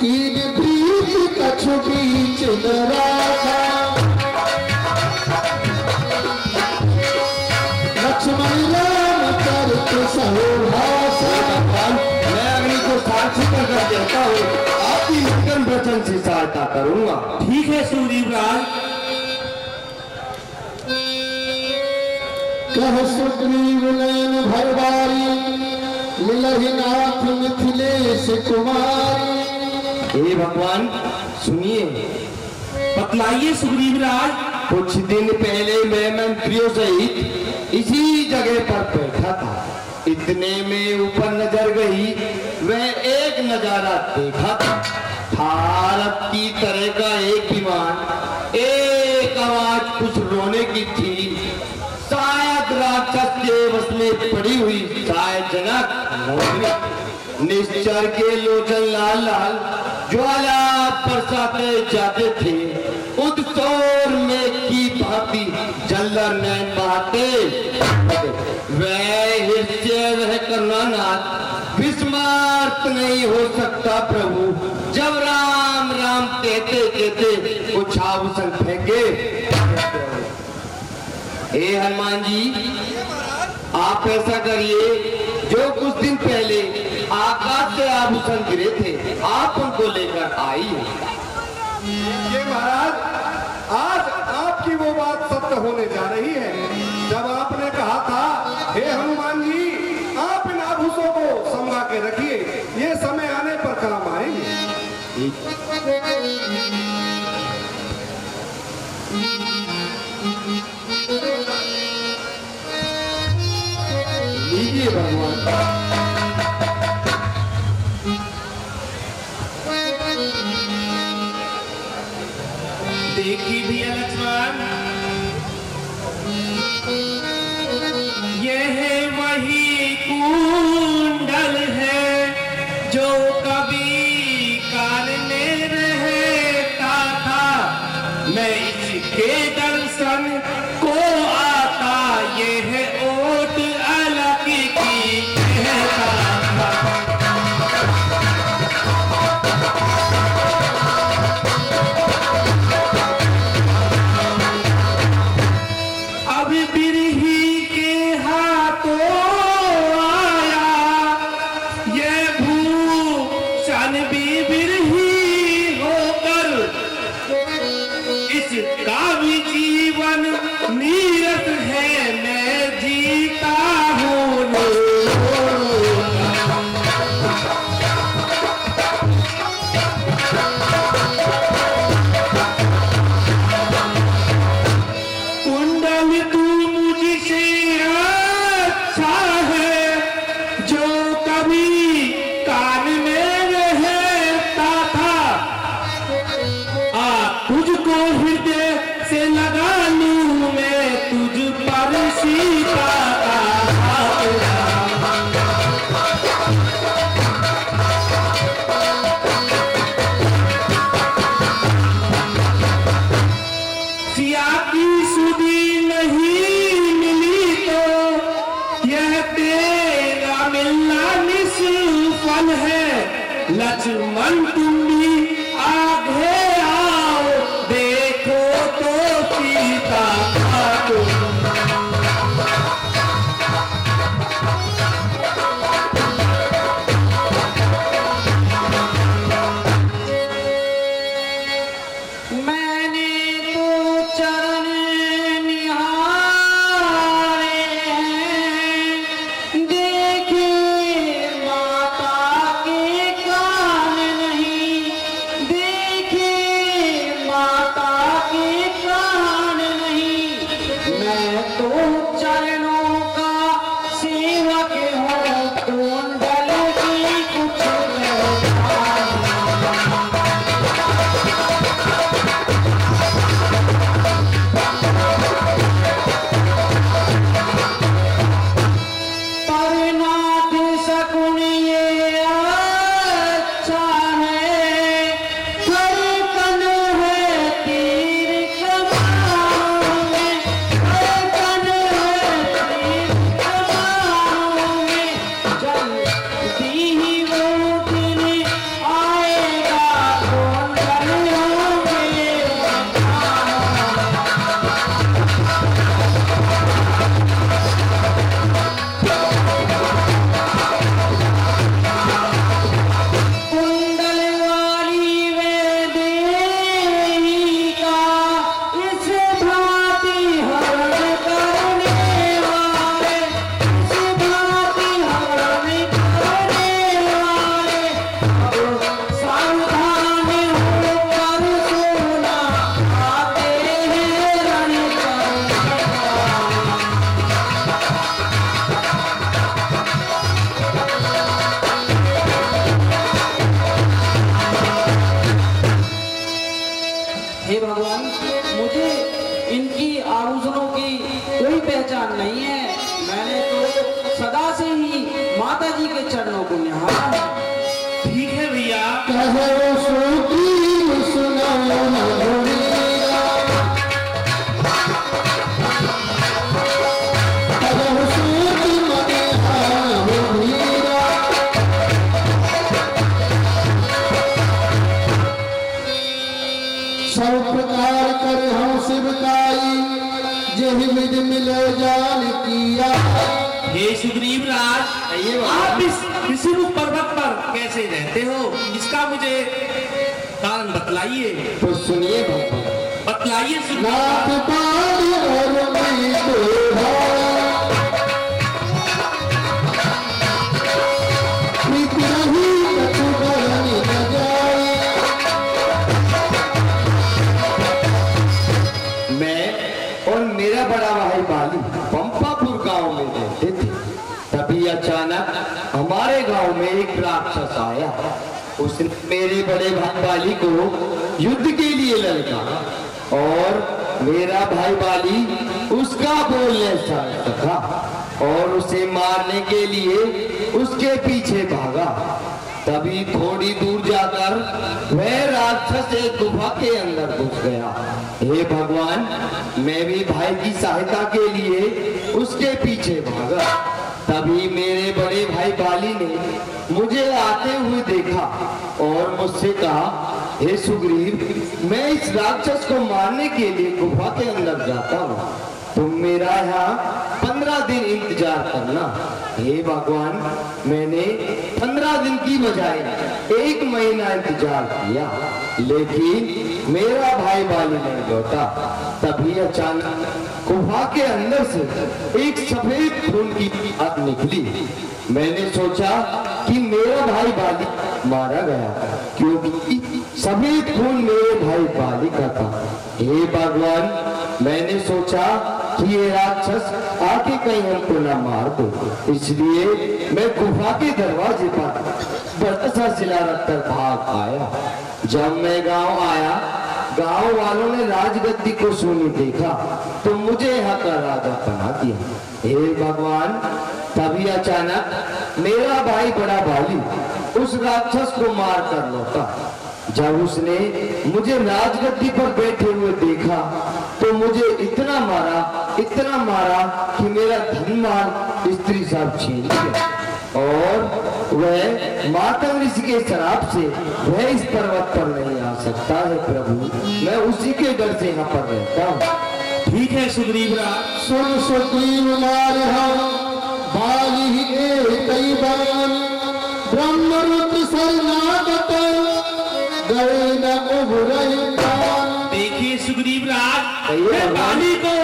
S6: की प्रीति कछु बीच न राखा, लक्ष्मण राम चरित सहोभाषा।
S3: मैं अग्नि को साक्षी कर देता हूँ, आपकी निकन वचन से सहायता करूंगा।
S1: ठीक है सुग्रीवराज।
S6: कह सुग्रीव नयन भरवारी, मिलहि नाथ मिथिलेश कुमारी।
S3: हे भगवान सुनिए,
S1: बतलाइए सुग्रीवराज।
S3: कुछ दिन पहले मैं मंत्रियों सहित इसी जगह पर बैठा था। इतने में ऊपर नजर गई, वह एक नजारा देखा था। भारत की तरह का एक विमान, एक आवाज कुछ रोने की थी। शायद राक्षस के बस में पड़ी हुई, शायद जनक निश्चर के लोचन लाल लाल ज्वाला बरसाते जाते थे। उद्सोर में की भांति जल्लर नैन बहाते, वह हृदय वह करुणानाथ विस्मार्त नहीं हो सकता प्रभु। जब राम राम कहते कहते कुछ आभूषण फेंके। हे हनुमान जी, आप ऐसा करिए, जो कुछ दिन पहले आकाश से आभूषण गिरे थे, आप उनको लेकर आइए।
S4: ये महाराज, आज आपकी वो बात सत्य होने जा रही है जब आपने कहा था, हे हनुमान जी, आप इन आभूषों को संभा के रखिए, ये समय आने पर काम आएंगे।
S3: लीजिए भगवान।
S1: देखी भैया लक्ष्मण, यह वही कुंडल है जो कभी कान में रहता था। मैं इसके दर्शन को आता, यह ओट अलग की कहता था। अब बिरही के हाथों आया, ये भूषण भी बिरही होकर, इसका भी जीवन नीरस है, मैं जीता हूँ। कुंडल तू मुझसे अच्छा है, जो कभी कान में रहता था। तुझको हृदय से लगा लूं मैं, तुझ पर सीता का सिया की सुधी नहीं मिली तो यह तेरा मिलना निष्फल है। लक्ष्मण तुम भी आगे आओ, देखो तो सीता
S5: माता जी के चरणों को निहारा।
S1: ठीक है भैया।
S6: कहो सुग्रीव सुनो रघुवीरा, कहो सूत मने रघुवीरा। सब प्रकार कर हम शिवकाई, जेहि विधि मिले जान किया।
S1: हे सुग्रीव राज, आप इस ऋषिमुख पर्वत पर कैसे रहते हो, इसका मुझे कारण बतलाइए।
S6: तो सुनिए बाबा,
S1: बतलाइए सुग्रीव
S6: नाथ
S1: राज।
S6: पाल और मैं तो भाया, प्रीत रही कछु बरन न जाए।
S3: मैं और मेरा बड़ा भाई बाली पंपापुर गांव में रहते थे। तभी अचानक हमारे गांव में एक राक्षस आया। उसने मेरे बड़े भाई बाली को युद्ध के लिए ललकारा और मेरा भाई बाली उसका बोलने सका और उसे मारने के लिए उसके पीछे भागा। तभी थोड़ी दूर जाकर वह राक्षस एक गुफा के अंदर घुस गया। हे भगवान, मैं भी भाई की सहायता के लिए उसके पीछे भागा। तभी मेरे बड़े भाई बाली ने मुझे आते हुए देखा और मुझसे कहा, हे सुग्रीव, मैं इस राक्षस को मारने के लिए गुफा के अंदर जाता हूँ, तुम मेरा यहाँ 15 दिन इंतजार करना। हे भगवान, मैंने 15 दिन की बजाय 1 महीना इंतजार किया, लेकिन मेरा भाई बाली नहीं लौटा। तभी अचानक गुफा के अंदर से एक सफेद खून की आग निकली। मैंने सोचा कि मेरा भाई बाली मारा गया, क्योंकि सफेद खून मेरे भाई बाली का था। हे भगवान, मैंने सोचा कि ये राक्षस आके कहीं हमको न मार दो, इसलिए मैं गुफा के दरवाजे पर बड़ा सा सिला रखकर भाग आया। जब मैं गांव आया, गांव वालों ने राजगद्दी को सोने देखा तो मुझे यहाँ का राजा बना दिया। हे भगवान, तभी अचानक मेरा भाई बड़ा बाली उस राक्षस को मार कर लौटा। जब उसने मुझे राजगद्दी पर बैठे हुए देखा तो मुझे इतना मारा कि मेरा धन माल स्त्री सब छीन लिया और वह मातंग ऋषि के शराब से वह इस पर्वत पर नहीं आ सकता है। प्रभु, मैं उसी के डर से यहाँ पर रहता हूँ।
S1: ठीक है सुग्रीव राज।
S6: सुन सुग्रीव मार हम बाली कई बार, ब्रह्म रुद्र शरणागत गए न उभरहि प्राण।
S1: देखिए सुग्रीव राज, मैं बाली को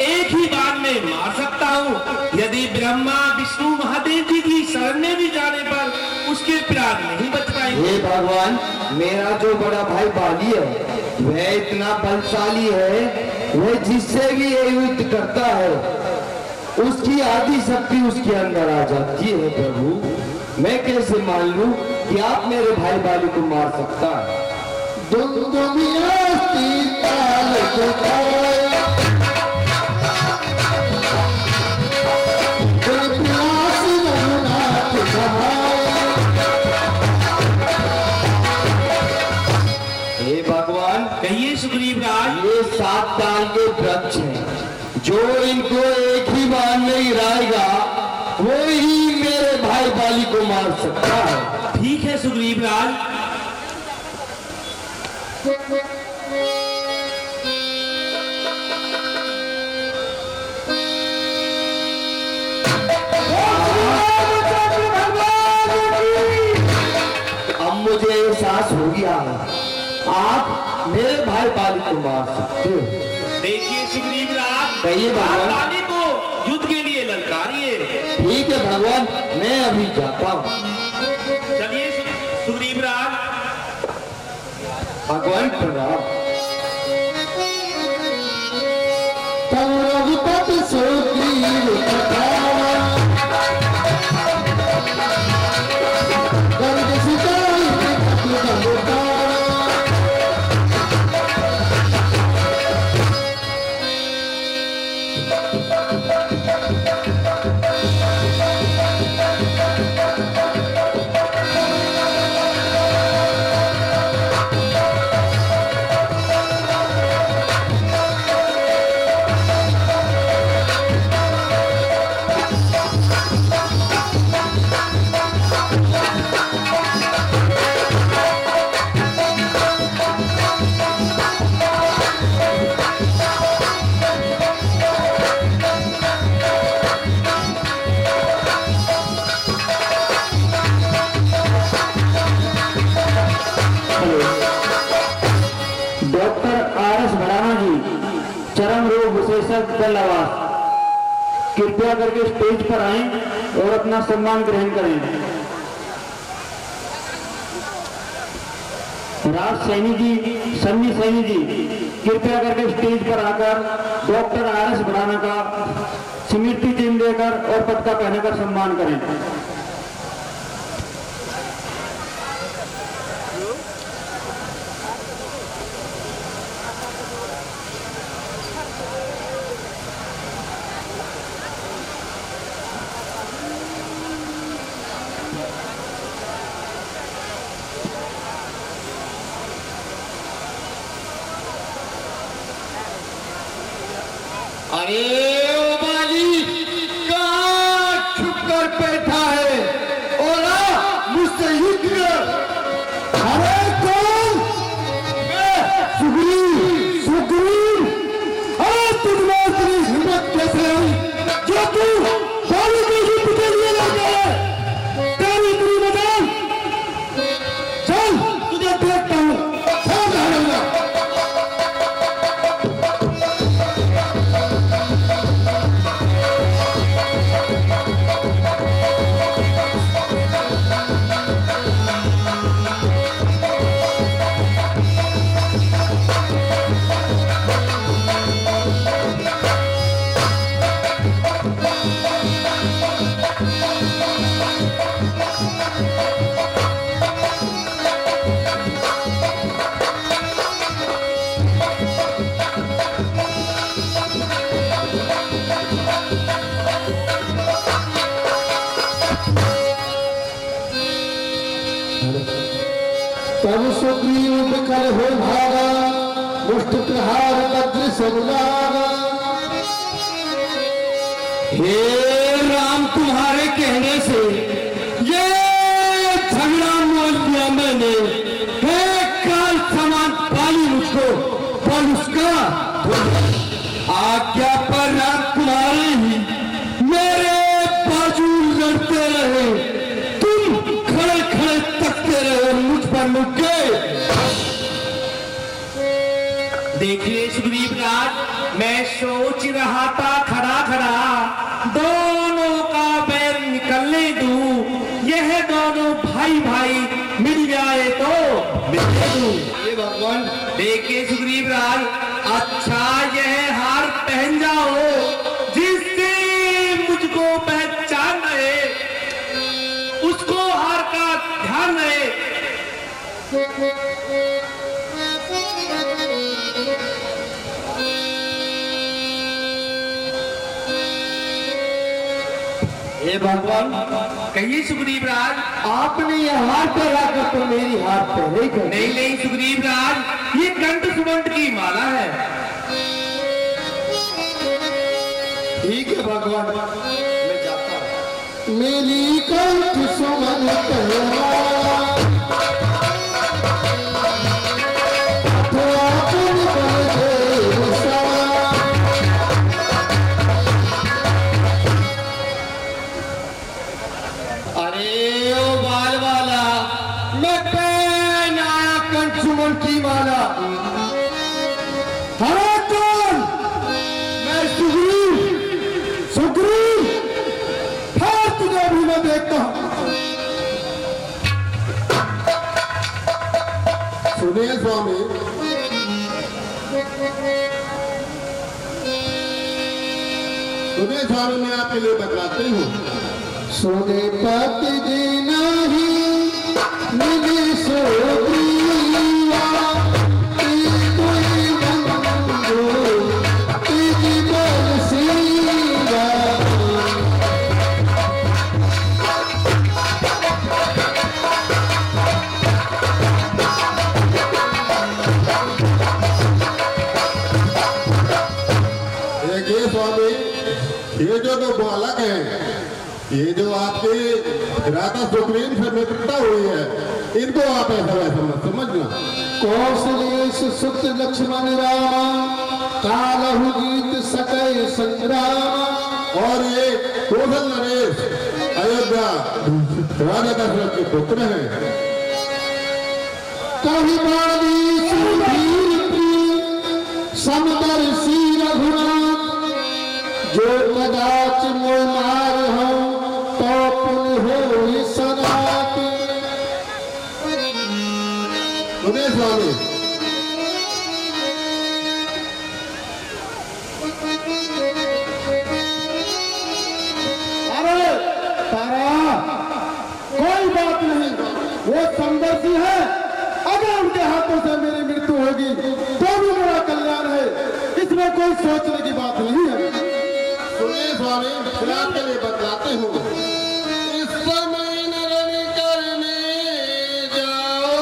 S1: एक ही बार में मार सकता हूँ। यदि ब्रह्मा विष्णु महादेव जी की शरण में भी जाने पर उसके प्राण नहीं बच पाएंगे।
S3: हे भगवान, मेरा जो बड़ा भाई बाली है वह इतना बलशाली है, वह जिससे भी ये युद्ध करता है उसकी आधी शक्ति उसके अंदर आ जाती है। प्रभु, मैं कैसे मान लूं कि आप मेरे भाई बाली को मार सकता है?
S6: दुनियाती काल को खाया, कोई प्यास रघुनाथ सहाया।
S3: हे भगवान,
S1: कहिए सुग्रीव राज।
S3: ये 7 ताल के वृक्ष हैं, जो इनको एक ही बार में गिराएगा वो ही मेरे भाई बाली को मार सकता है।
S1: ठीक है सुग्रीव राज।
S3: अब मुझे एहसास हो गया है, आप मेरे भाई बाली को मार सकते हो।
S1: देखिए सुग्रीव राज,
S3: कहिए भगवान।
S1: आप बाली को युद्ध के लिए ललकारिए।
S3: ठीक है भगवान, मैं अभी जाता हूँ।
S1: चलिए सुग्रीव राज।
S3: भगवान प्रणाम।
S6: तब रघुपति सुग्रीव कथावा, गर्ग सिताई विकट गलुकावा।
S5: दशरथ दल्लावास कृपया करके स्टेज पर आएं और अपना सम्मान ग्रहण करें। राज सैनी जी, सन्नी सैनी जी कृपया करके स्टेज पर आकर डॉक्टर आर.एस. भड़ाना का स्मृति चिन्ह देकर और पदका पहनाकर सम्मान करें।
S6: अरे ओ बाली कहाँ छुप कर बैठा है? ओला मुझसे युद्ध कर। अरे कौन? मैं सुग्रीव। सुग्रीव, अरे तुझमें इतनी हिम्मत कैसे हुई जो तू बाली के युद्ध के लिए लड़ता है? तेरी इतनी मदद, चल तुझे देखता हूँ कौन हारेगा। तब सुग्रीव विकल हो भागा, मुष्ट प्रहार वज्र सब लागा।
S3: हे राम, तुम्हारे कहने से ये झगड़ा मोल दिया मैंने। हे काल समान पाली मुझको, पर उसका आज्ञा पर राम तुम्हारे ही मेरे बाजू लड़ते रहे। तुम खड़े खड़े तकते रहे मुझ पर मुक्के।
S1: देखिए सुग्रीव राज, मैं सोच रहा था खड़ा खड़ा दोनों का बैर निकलने दूं। यह दोनों भाई भाई मिल जाए तो मिलने दूं।
S6: ये भगवान,
S1: देखिए सुग्रीव राज, अच्छा यह हार पहन जाओ जिससे मुझको पहचान रहे, उसको हार का ध्यान रहे।
S2: हे भगवान,
S1: कहिए सुग्रीव राज।
S2: आपने ये हार पहनाकर तो मेरी हार पहले ही कर दी।
S1: नहीं नहीं सुग्रीव राज, ये कंठ सुमंत की माला है।
S6: ठीक है भगवान, मैं जाता हूँ। मेरी कंठ सुमन कहला, तो अपन बन गए सवा।
S3: अरे ओ बाल वाला, मैं पहन आया कंठुमन की माला।
S6: अरे कौन? मैं सुग्रीव। सुग्रीव, फिर तुझे भी मैं देखता हूँ। सुनिए स्वामी, सुनिए स्वामी, मैं आपके लिए बतलाती हूँ। सोने पति देना ही मिले सोग्रीवा, कोई मंगो तेरी बरसीवा। देखिए स्वामी, ये जो दो बालक हैं, ये जो आपके राजा सुग्रीव से मित्रता हुई है, इनको आप ऐसा वैसा मत समझना। कौशलेश सुत लक्ष्मण राम, कालहु गीत सकै संग्राम। और ये कौशल नरेश अयोध्या राजा दशरथ के पुत्र हैं। कही बाणी सुधीर प्रिय, समदर्शी रघुनाथ, जो कदाच मोह मार हो तो पुन हो सनाती। सुने स्वामी,
S4: अरे तारा, कोई बात नहीं, वो समदर्शी है। अगर उनके हाथों से मेरी मृत्यु होगी तो भी मेरा कल्याण है, इसमें कोई सोचने की बात नहीं है।
S6: सुनिए स्वामी, मैं आपके लिए बतलाते हूँ। इस समय न रण करने जाओ,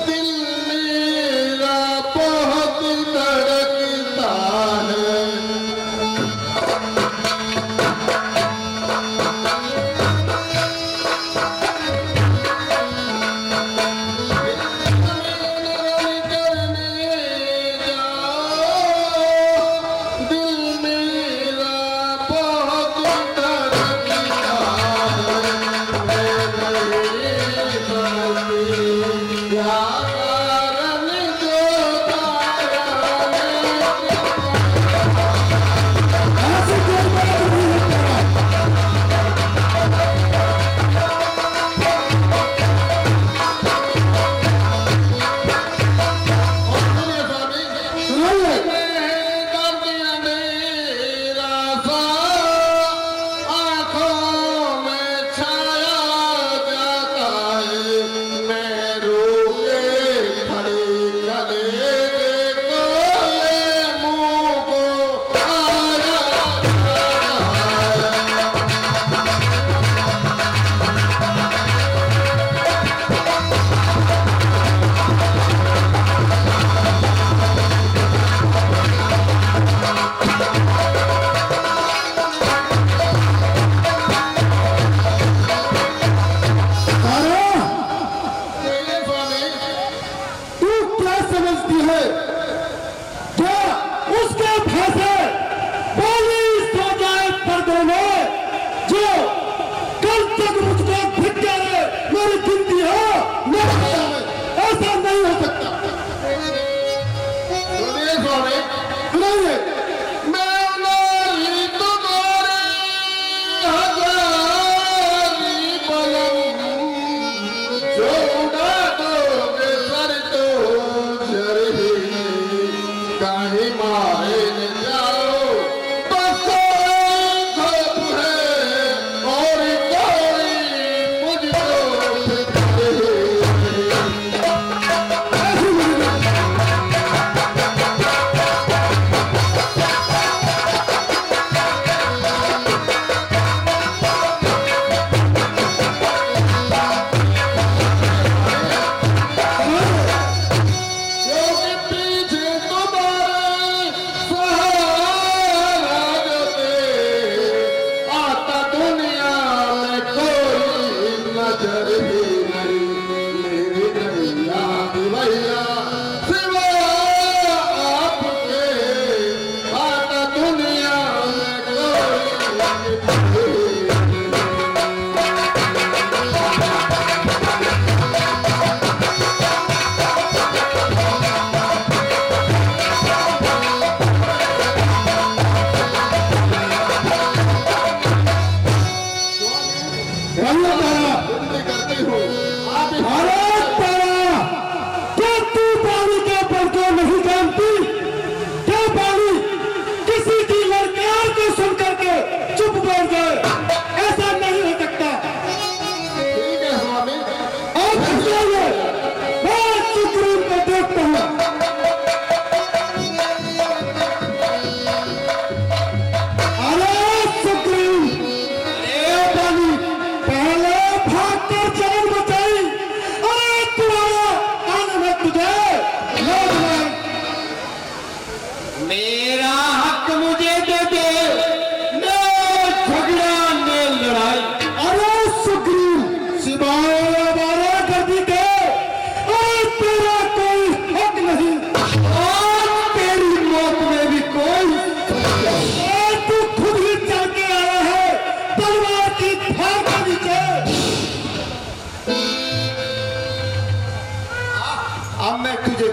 S6: दिल मेरा बहुत धड़कता है।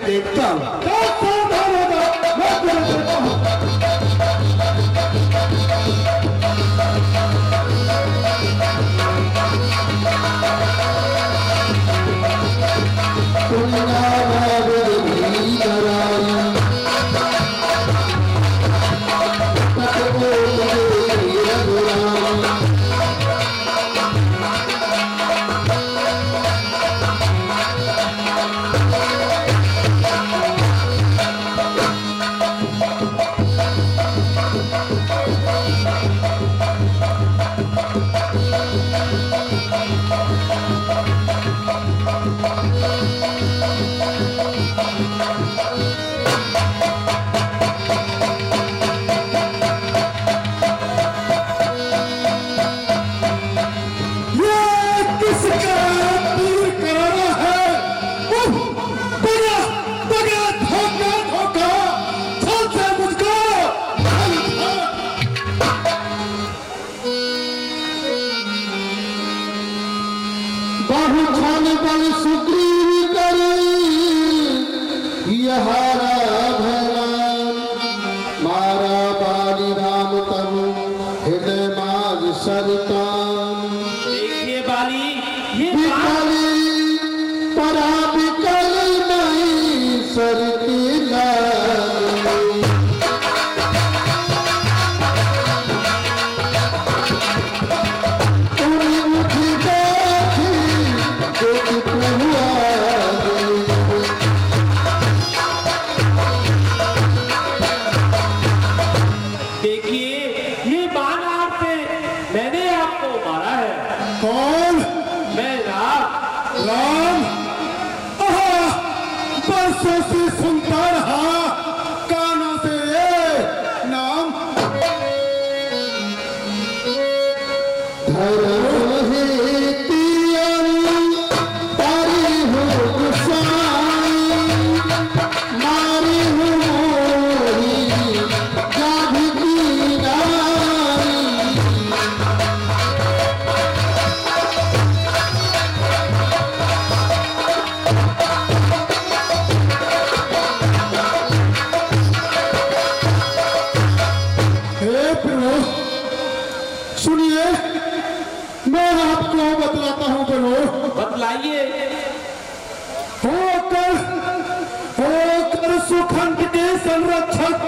S4: देखता हूँ।
S1: देखिए बाली, ये
S4: कौन?
S1: मैं राम।
S4: राम? बरसों से सुनता रहा कानों से ये नाम। सुनिए, मैं आपको बतलाता हूँ प्रभु।
S1: बतलाइए।
S4: होकर सुखंड के संरक्षक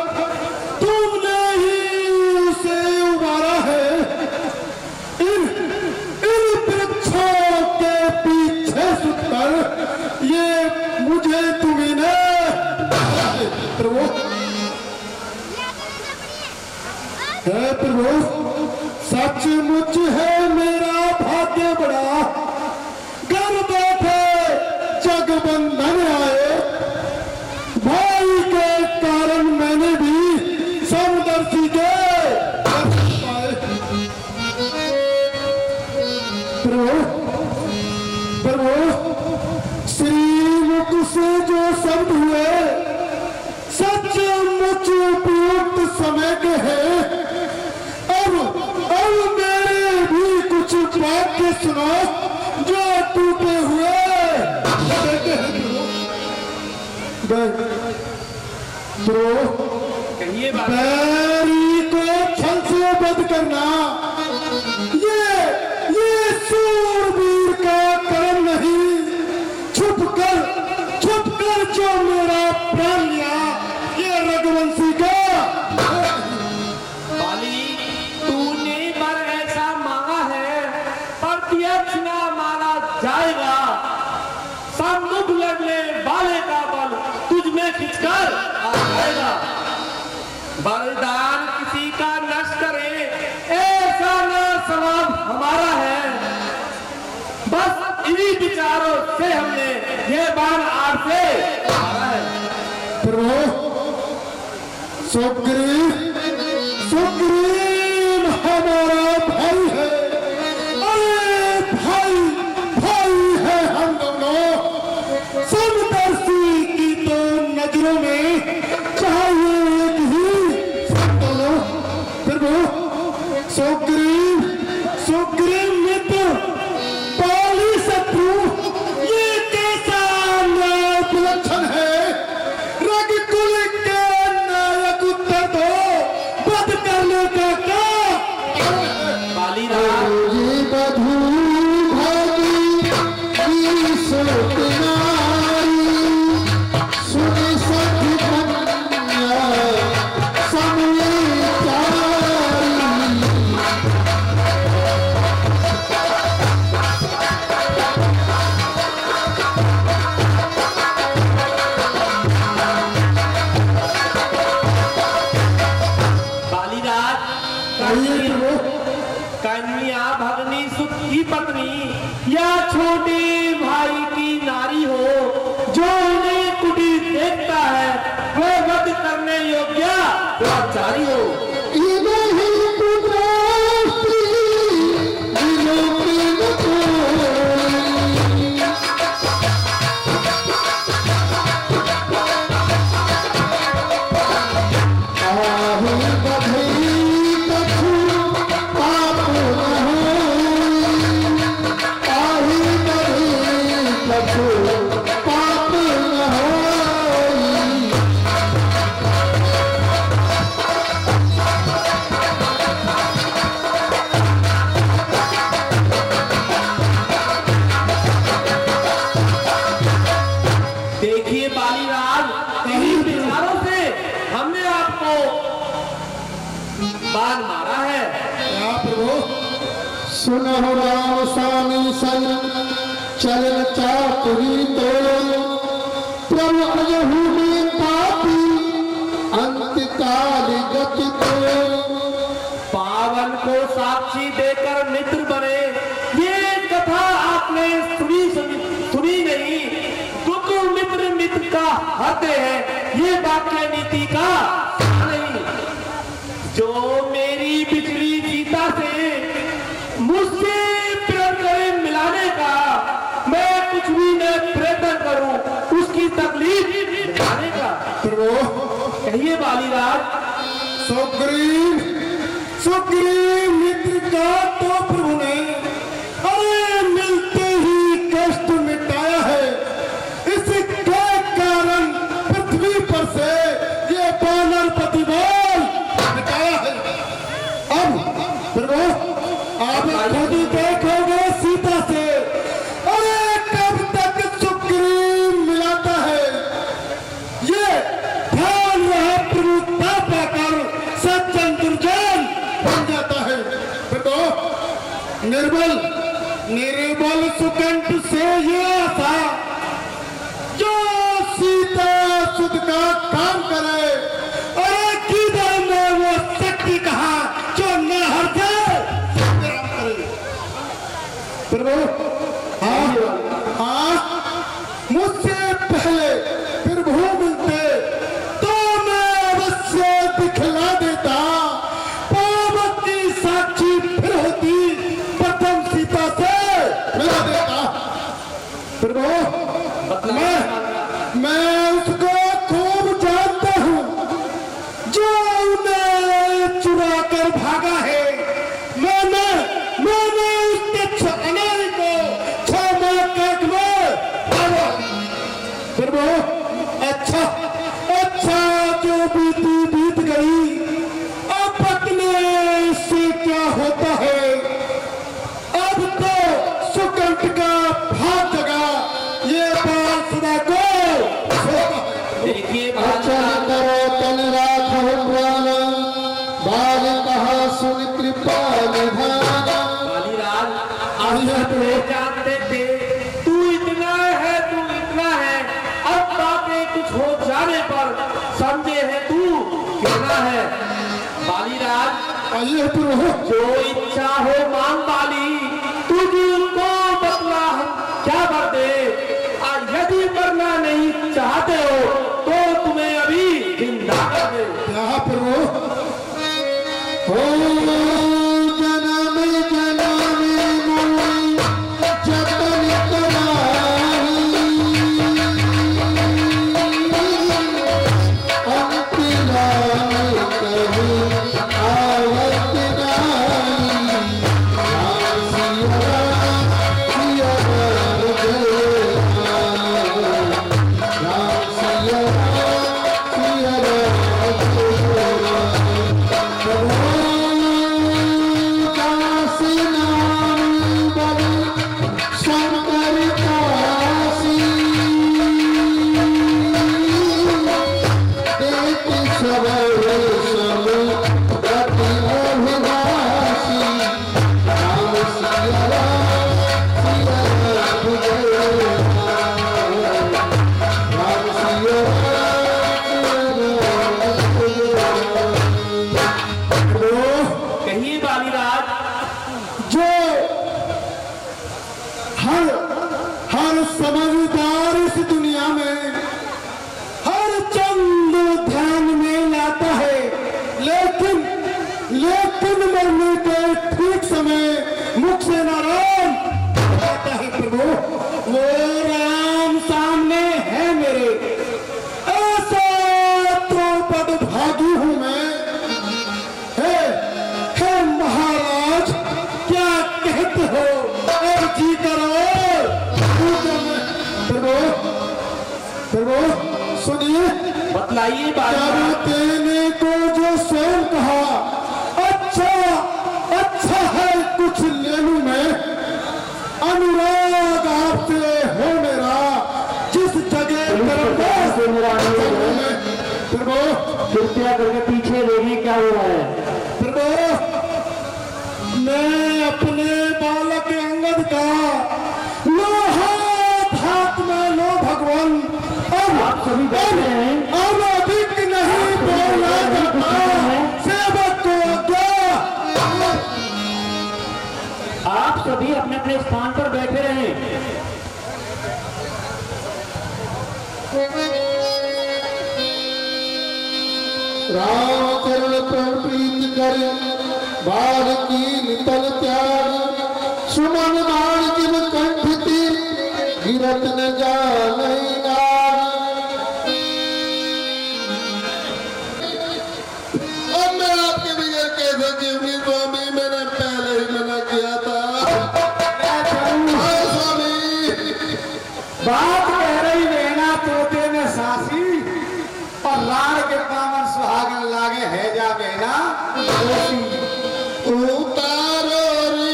S4: तुमने ही उसे उबारा है। इन वृक्षों के पीछे सुनकर ये मुझे तुम्ही ने प्रभु है प्रभु, सचमुच है मेरा भाग्य बड़ा। घर बैठे जगबंधन आए, भाई के कारण मैंने भी समदर्शी के प्रभु श्रीमुख से जो शब्द हुए सचमुच उपयुक्त समय के हैं। अब मेरे भी कुछ वाक्य सुनो जो टूटे हुए
S1: कहिए बात।
S4: बैरी को छल से बंद करना ये सूरवीर का कर्म नहीं। छुप कर जो मेरा प्राण लिया ये रघुवंशी का।
S1: जाएगा सम्मुख लड़ने वाले का बल तुझ में खिंचकर आ जाएगा। बलिदान किसी का नष्ट करे ऐसा न स्वभाव हमारा है। बस इन्हीं विचारों से हमने ये बाण आड़ से मारा है।
S4: प्रभु सुग्रीव हमारा भाई है। अरे भाई है हम दोनों। समदर्शी की तो नजरों में चाहिए एक ही दोनों। प्रभु सुग्रीव मित्र बाली शत्रु ये कैसा न्याय विलक्षण है। रघुकुल के नायक उत्तर दो।
S1: की पत्नी या छोटे भाई की नारी हो, जो उन्हें कुटिल देखता है वह वध करने योग्य दुराचारी हो। देखिए बालीराज, इन्हीं विचारों से हमने आपको बाण मारा है।
S6: क्या प्रभु? सुनहु राम स्वामी सन चलन चातुरी तो प्रभु अजहु में पापी अंत काल गति तो।
S1: पावन को साक्षी देकर मित्र बने, ये कथा आपने सुनी नहीं। दुख मित्र मित्र का हते है, ये वाक्य नीति का नहीं। जो मेरी बिछड़ी सीता से मुझसे प्रेम करे मिलाने का, मैं कुछ भी न प्रयत्न करूं उसकी तकलीफ मिटाने का।
S6: प्रभु
S1: कहिए बालीराज।
S6: सुग्रीव मित्र का तो प्रभु ने अरे मिलते ही कष्ट मिटाया है। इसके कारण पृथ्वी पर से ये बानर प्रतिबल मिटाया है। अब प्रभु आप खुद ही देखोगे सीता से, अरे कब तक सुग्रीव मिलाता है। ये ध्यान रहे, प्रभुता पाकर सज्जन दुर्जन बन जाता है। प्रभु निर्बल सुकंठ से ये आशा, जो सीता सुध का काम करे। अरे किधर में वो शक्ति कहा जो न हर जाए संग्राम करे। प्रभु हाँ मुझसे पहले प्रभु मिलते तो मैं अवश्य दिखला देता। पावक की साक्षी फिर होती, प्रथम सीता से मिला देता। प्रभु मैं उसको खूब जानता हूँ, जो उन्हें चुरा कर भागा है। मैंने उसके अनारी को 6 माह तक में भागा। प्रभु अच्छा जो बीत गई, अब अपने से क्या होता है। अब तो सुकंठ का भाग जगा, ये बात सदा को
S1: देखिए
S6: तन राखो प्राण, बाल कहा सुन कृपा निधान।
S1: बालीराज, जानते थे तू इतना है, तू इतना है। अब बातें कुछ हो जाने पर समझे है तू कितना है। बालीराज
S6: आइए प्रभु,
S1: जो इच्छा हो मांग बाली, तुझको बतला हम क्या कर दे। यदि मरना नहीं चाहते हो तो तुम्हें अभी जिंदा कर दे।
S6: क्या प्रभु? हो जन्म मोई जतन कराई, अंतिम कभी आवत नाई।
S4: हर हर समझदार इस दुनिया में हर चंद ध्यान में लाता है, लेकिन मरने के ठीक समय मुख से नारायण कहता है प्रभु, वो राम सामने है मेरे। ऐसा तो बदभागी हूं मैं। हे महाराज, क्या कहते हो? अब जी करो प्रभु, सुनिए,
S1: बतलाइए बात।
S4: देने को जो स्वयं कहा, अच्छा है कुछ ले लूं मैं। अनुराग आपसे हो मेरा, जिस जगह प्रभु
S2: कृपया करके पीछे देखिए क्या हुआ है।
S4: प्रभु, मैं अपने बालक अंगद का लो हाथ में लो भगवान।
S2: आप सभी बैठे हैं।
S4: अब अधिक नहीं बोलना करता, सेवक को आज्ञा।
S2: आप सभी अपने अपने स्थान पर बैठे रहें।
S6: राम चरण प्रीत कर बाल की नितल त्याग, सुमन बाण जिन कंठ तीर गिरत न जाने नाग। अब मैं आपके बगैर कैसे जीऊंगी स्वामी, मैंने पहले ही मना किया था। स्वामी
S4: बात कह रही लेना तोते में सासी, और लाड़ के पावन सुहागन लागे है जा बेना।
S6: उतारो रे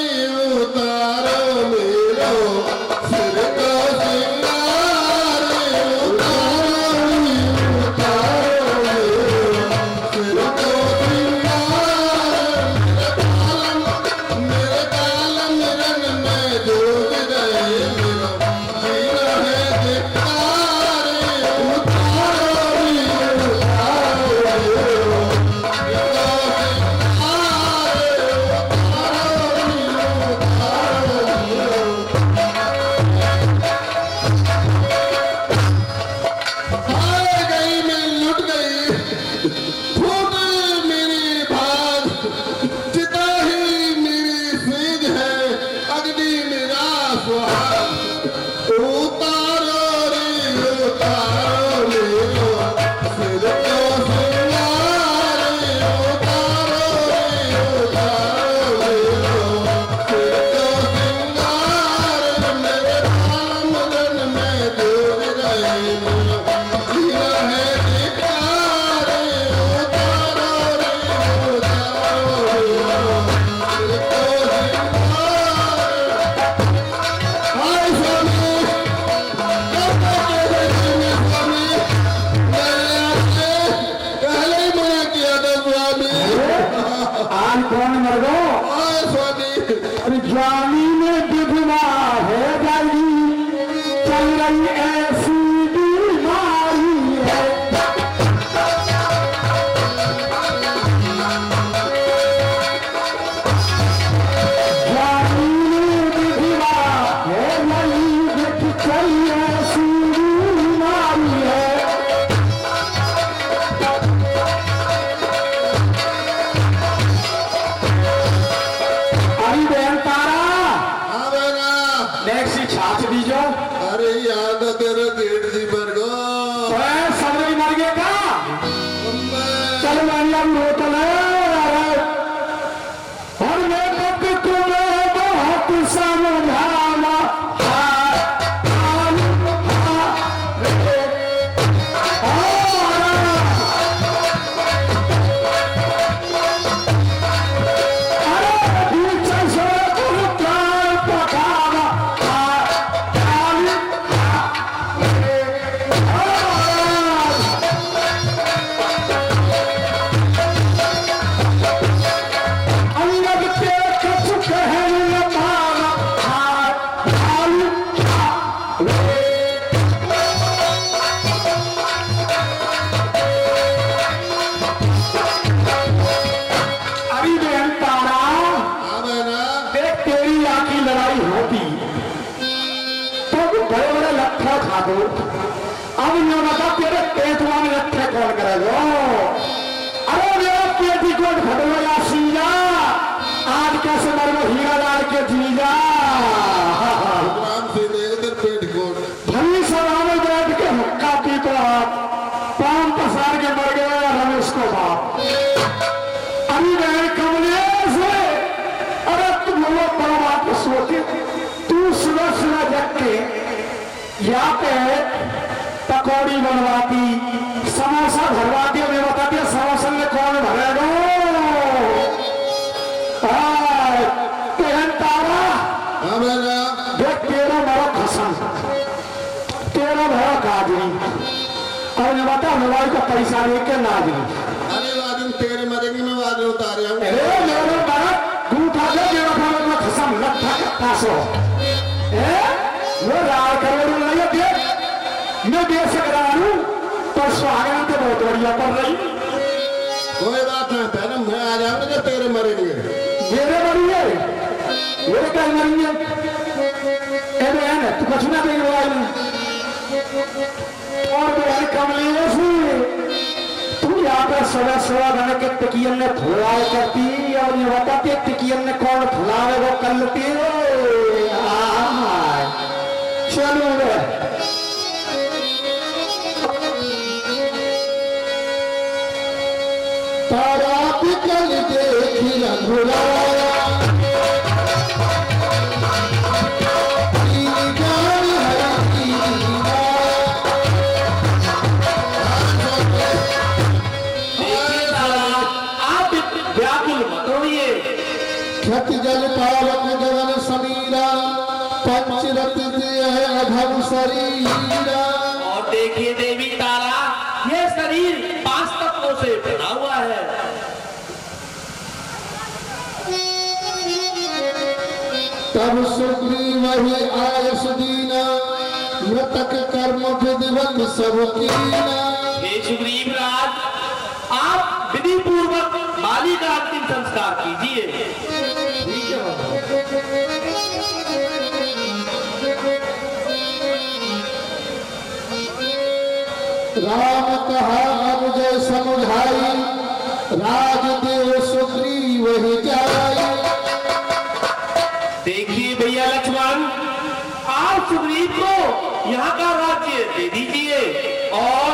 S6: उतारो मेरो सिर का सिंगार, उतारो रे उतारो मेरो सिर का सिंगार। मेरे कालम रंग में डूब गए मेरो जीना है धिक्कार। उतारो रे उतारो मेरो
S4: स्वामी में विधवा हो गई, चल रही ऐसी बीमारी है। स्वामी में विधवा हो गई, चल ऐसी बीमारी है। अरे बहन तारा, छाछ दीजो।
S6: अरे याद तेरे गेट जी पर गो
S4: समझ मर गए का? चल मैंने होटल है, और मैं तब तुम्हें बहुत समझाना। लट्ठा खा दो। अब मैं बता तेरे पेटवा में लट्ठे कौन करेगा? अरे मेरा पेटीकोट फटोया सीजा, आज कैसे मरो हीरा लाल के जीजा।
S6: राम से देख तेरे पेटीकोट
S4: भली सभा में बैठ के हुक्का पीता, पांव पसार के मर गया रमेश को बाप। अभी मैं कमलेश है। अरे तुम वो बड़ा बात सोचे, तू सुबह सुबह जग के यहाँ पे पकौड़ी बनवाती, समोसा भरवाती, हमें बताती है समोसा में कौन भरेगा? तारा
S6: हाँ मेरा
S4: देख तेरा बड़ा खसम, तेरा बड़ा गाजरी, और मैं बता मोबाइल का पैसा लेके नाजरी।
S6: अरे वादिन तेरे मरेंगे मैं वादिन उतारे हूँ।
S4: अरे मेरे बड़ा गूठा दे मेरा भाव में खसम लट्ठा का पासो। वो रार करोड़ नहीं है देख, मैं देश करा हूँ पर सुहागन तो बहुत बढ़िया पड़ रही।
S6: कोई बात नहीं पहले मैं आ जाऊंगा जब तेरे मरेंगे।
S4: मेरे बढ़िया मेरे क्या मरेंगे? ए बहन तू कुछ ना देख रहा है और बहन कमलेश तू यहाँ पर सुबह सुबह बने के टिकियन ने फुलाए करती, और ये बताती टिकियन ने कौन फुलावे वो कर लेती है। चलो
S6: तारा पिकल देखी रघुराया,
S1: आप
S6: जल पावक गगन समीरा, पंचरत है अधम शरीरा।
S1: और देखिए देवी तारा, ये शरीर 5 तत्वों से बना हुआ है।
S6: तब सुग्रीव वही आयस दीना, मृतक कर्म विधिवत सब कीना।
S1: हे सुग्रीव राज, आप विधि पूर्वक माली का अंतिम संस्कार कीजिए।
S6: राम कहा अब जय समझाई, राजदेव सुग्रीव ही जाई।
S1: देखिए भैया लक्ष्मण, आप सुग्रीव को यहाँ का राज्य दे दीजिए और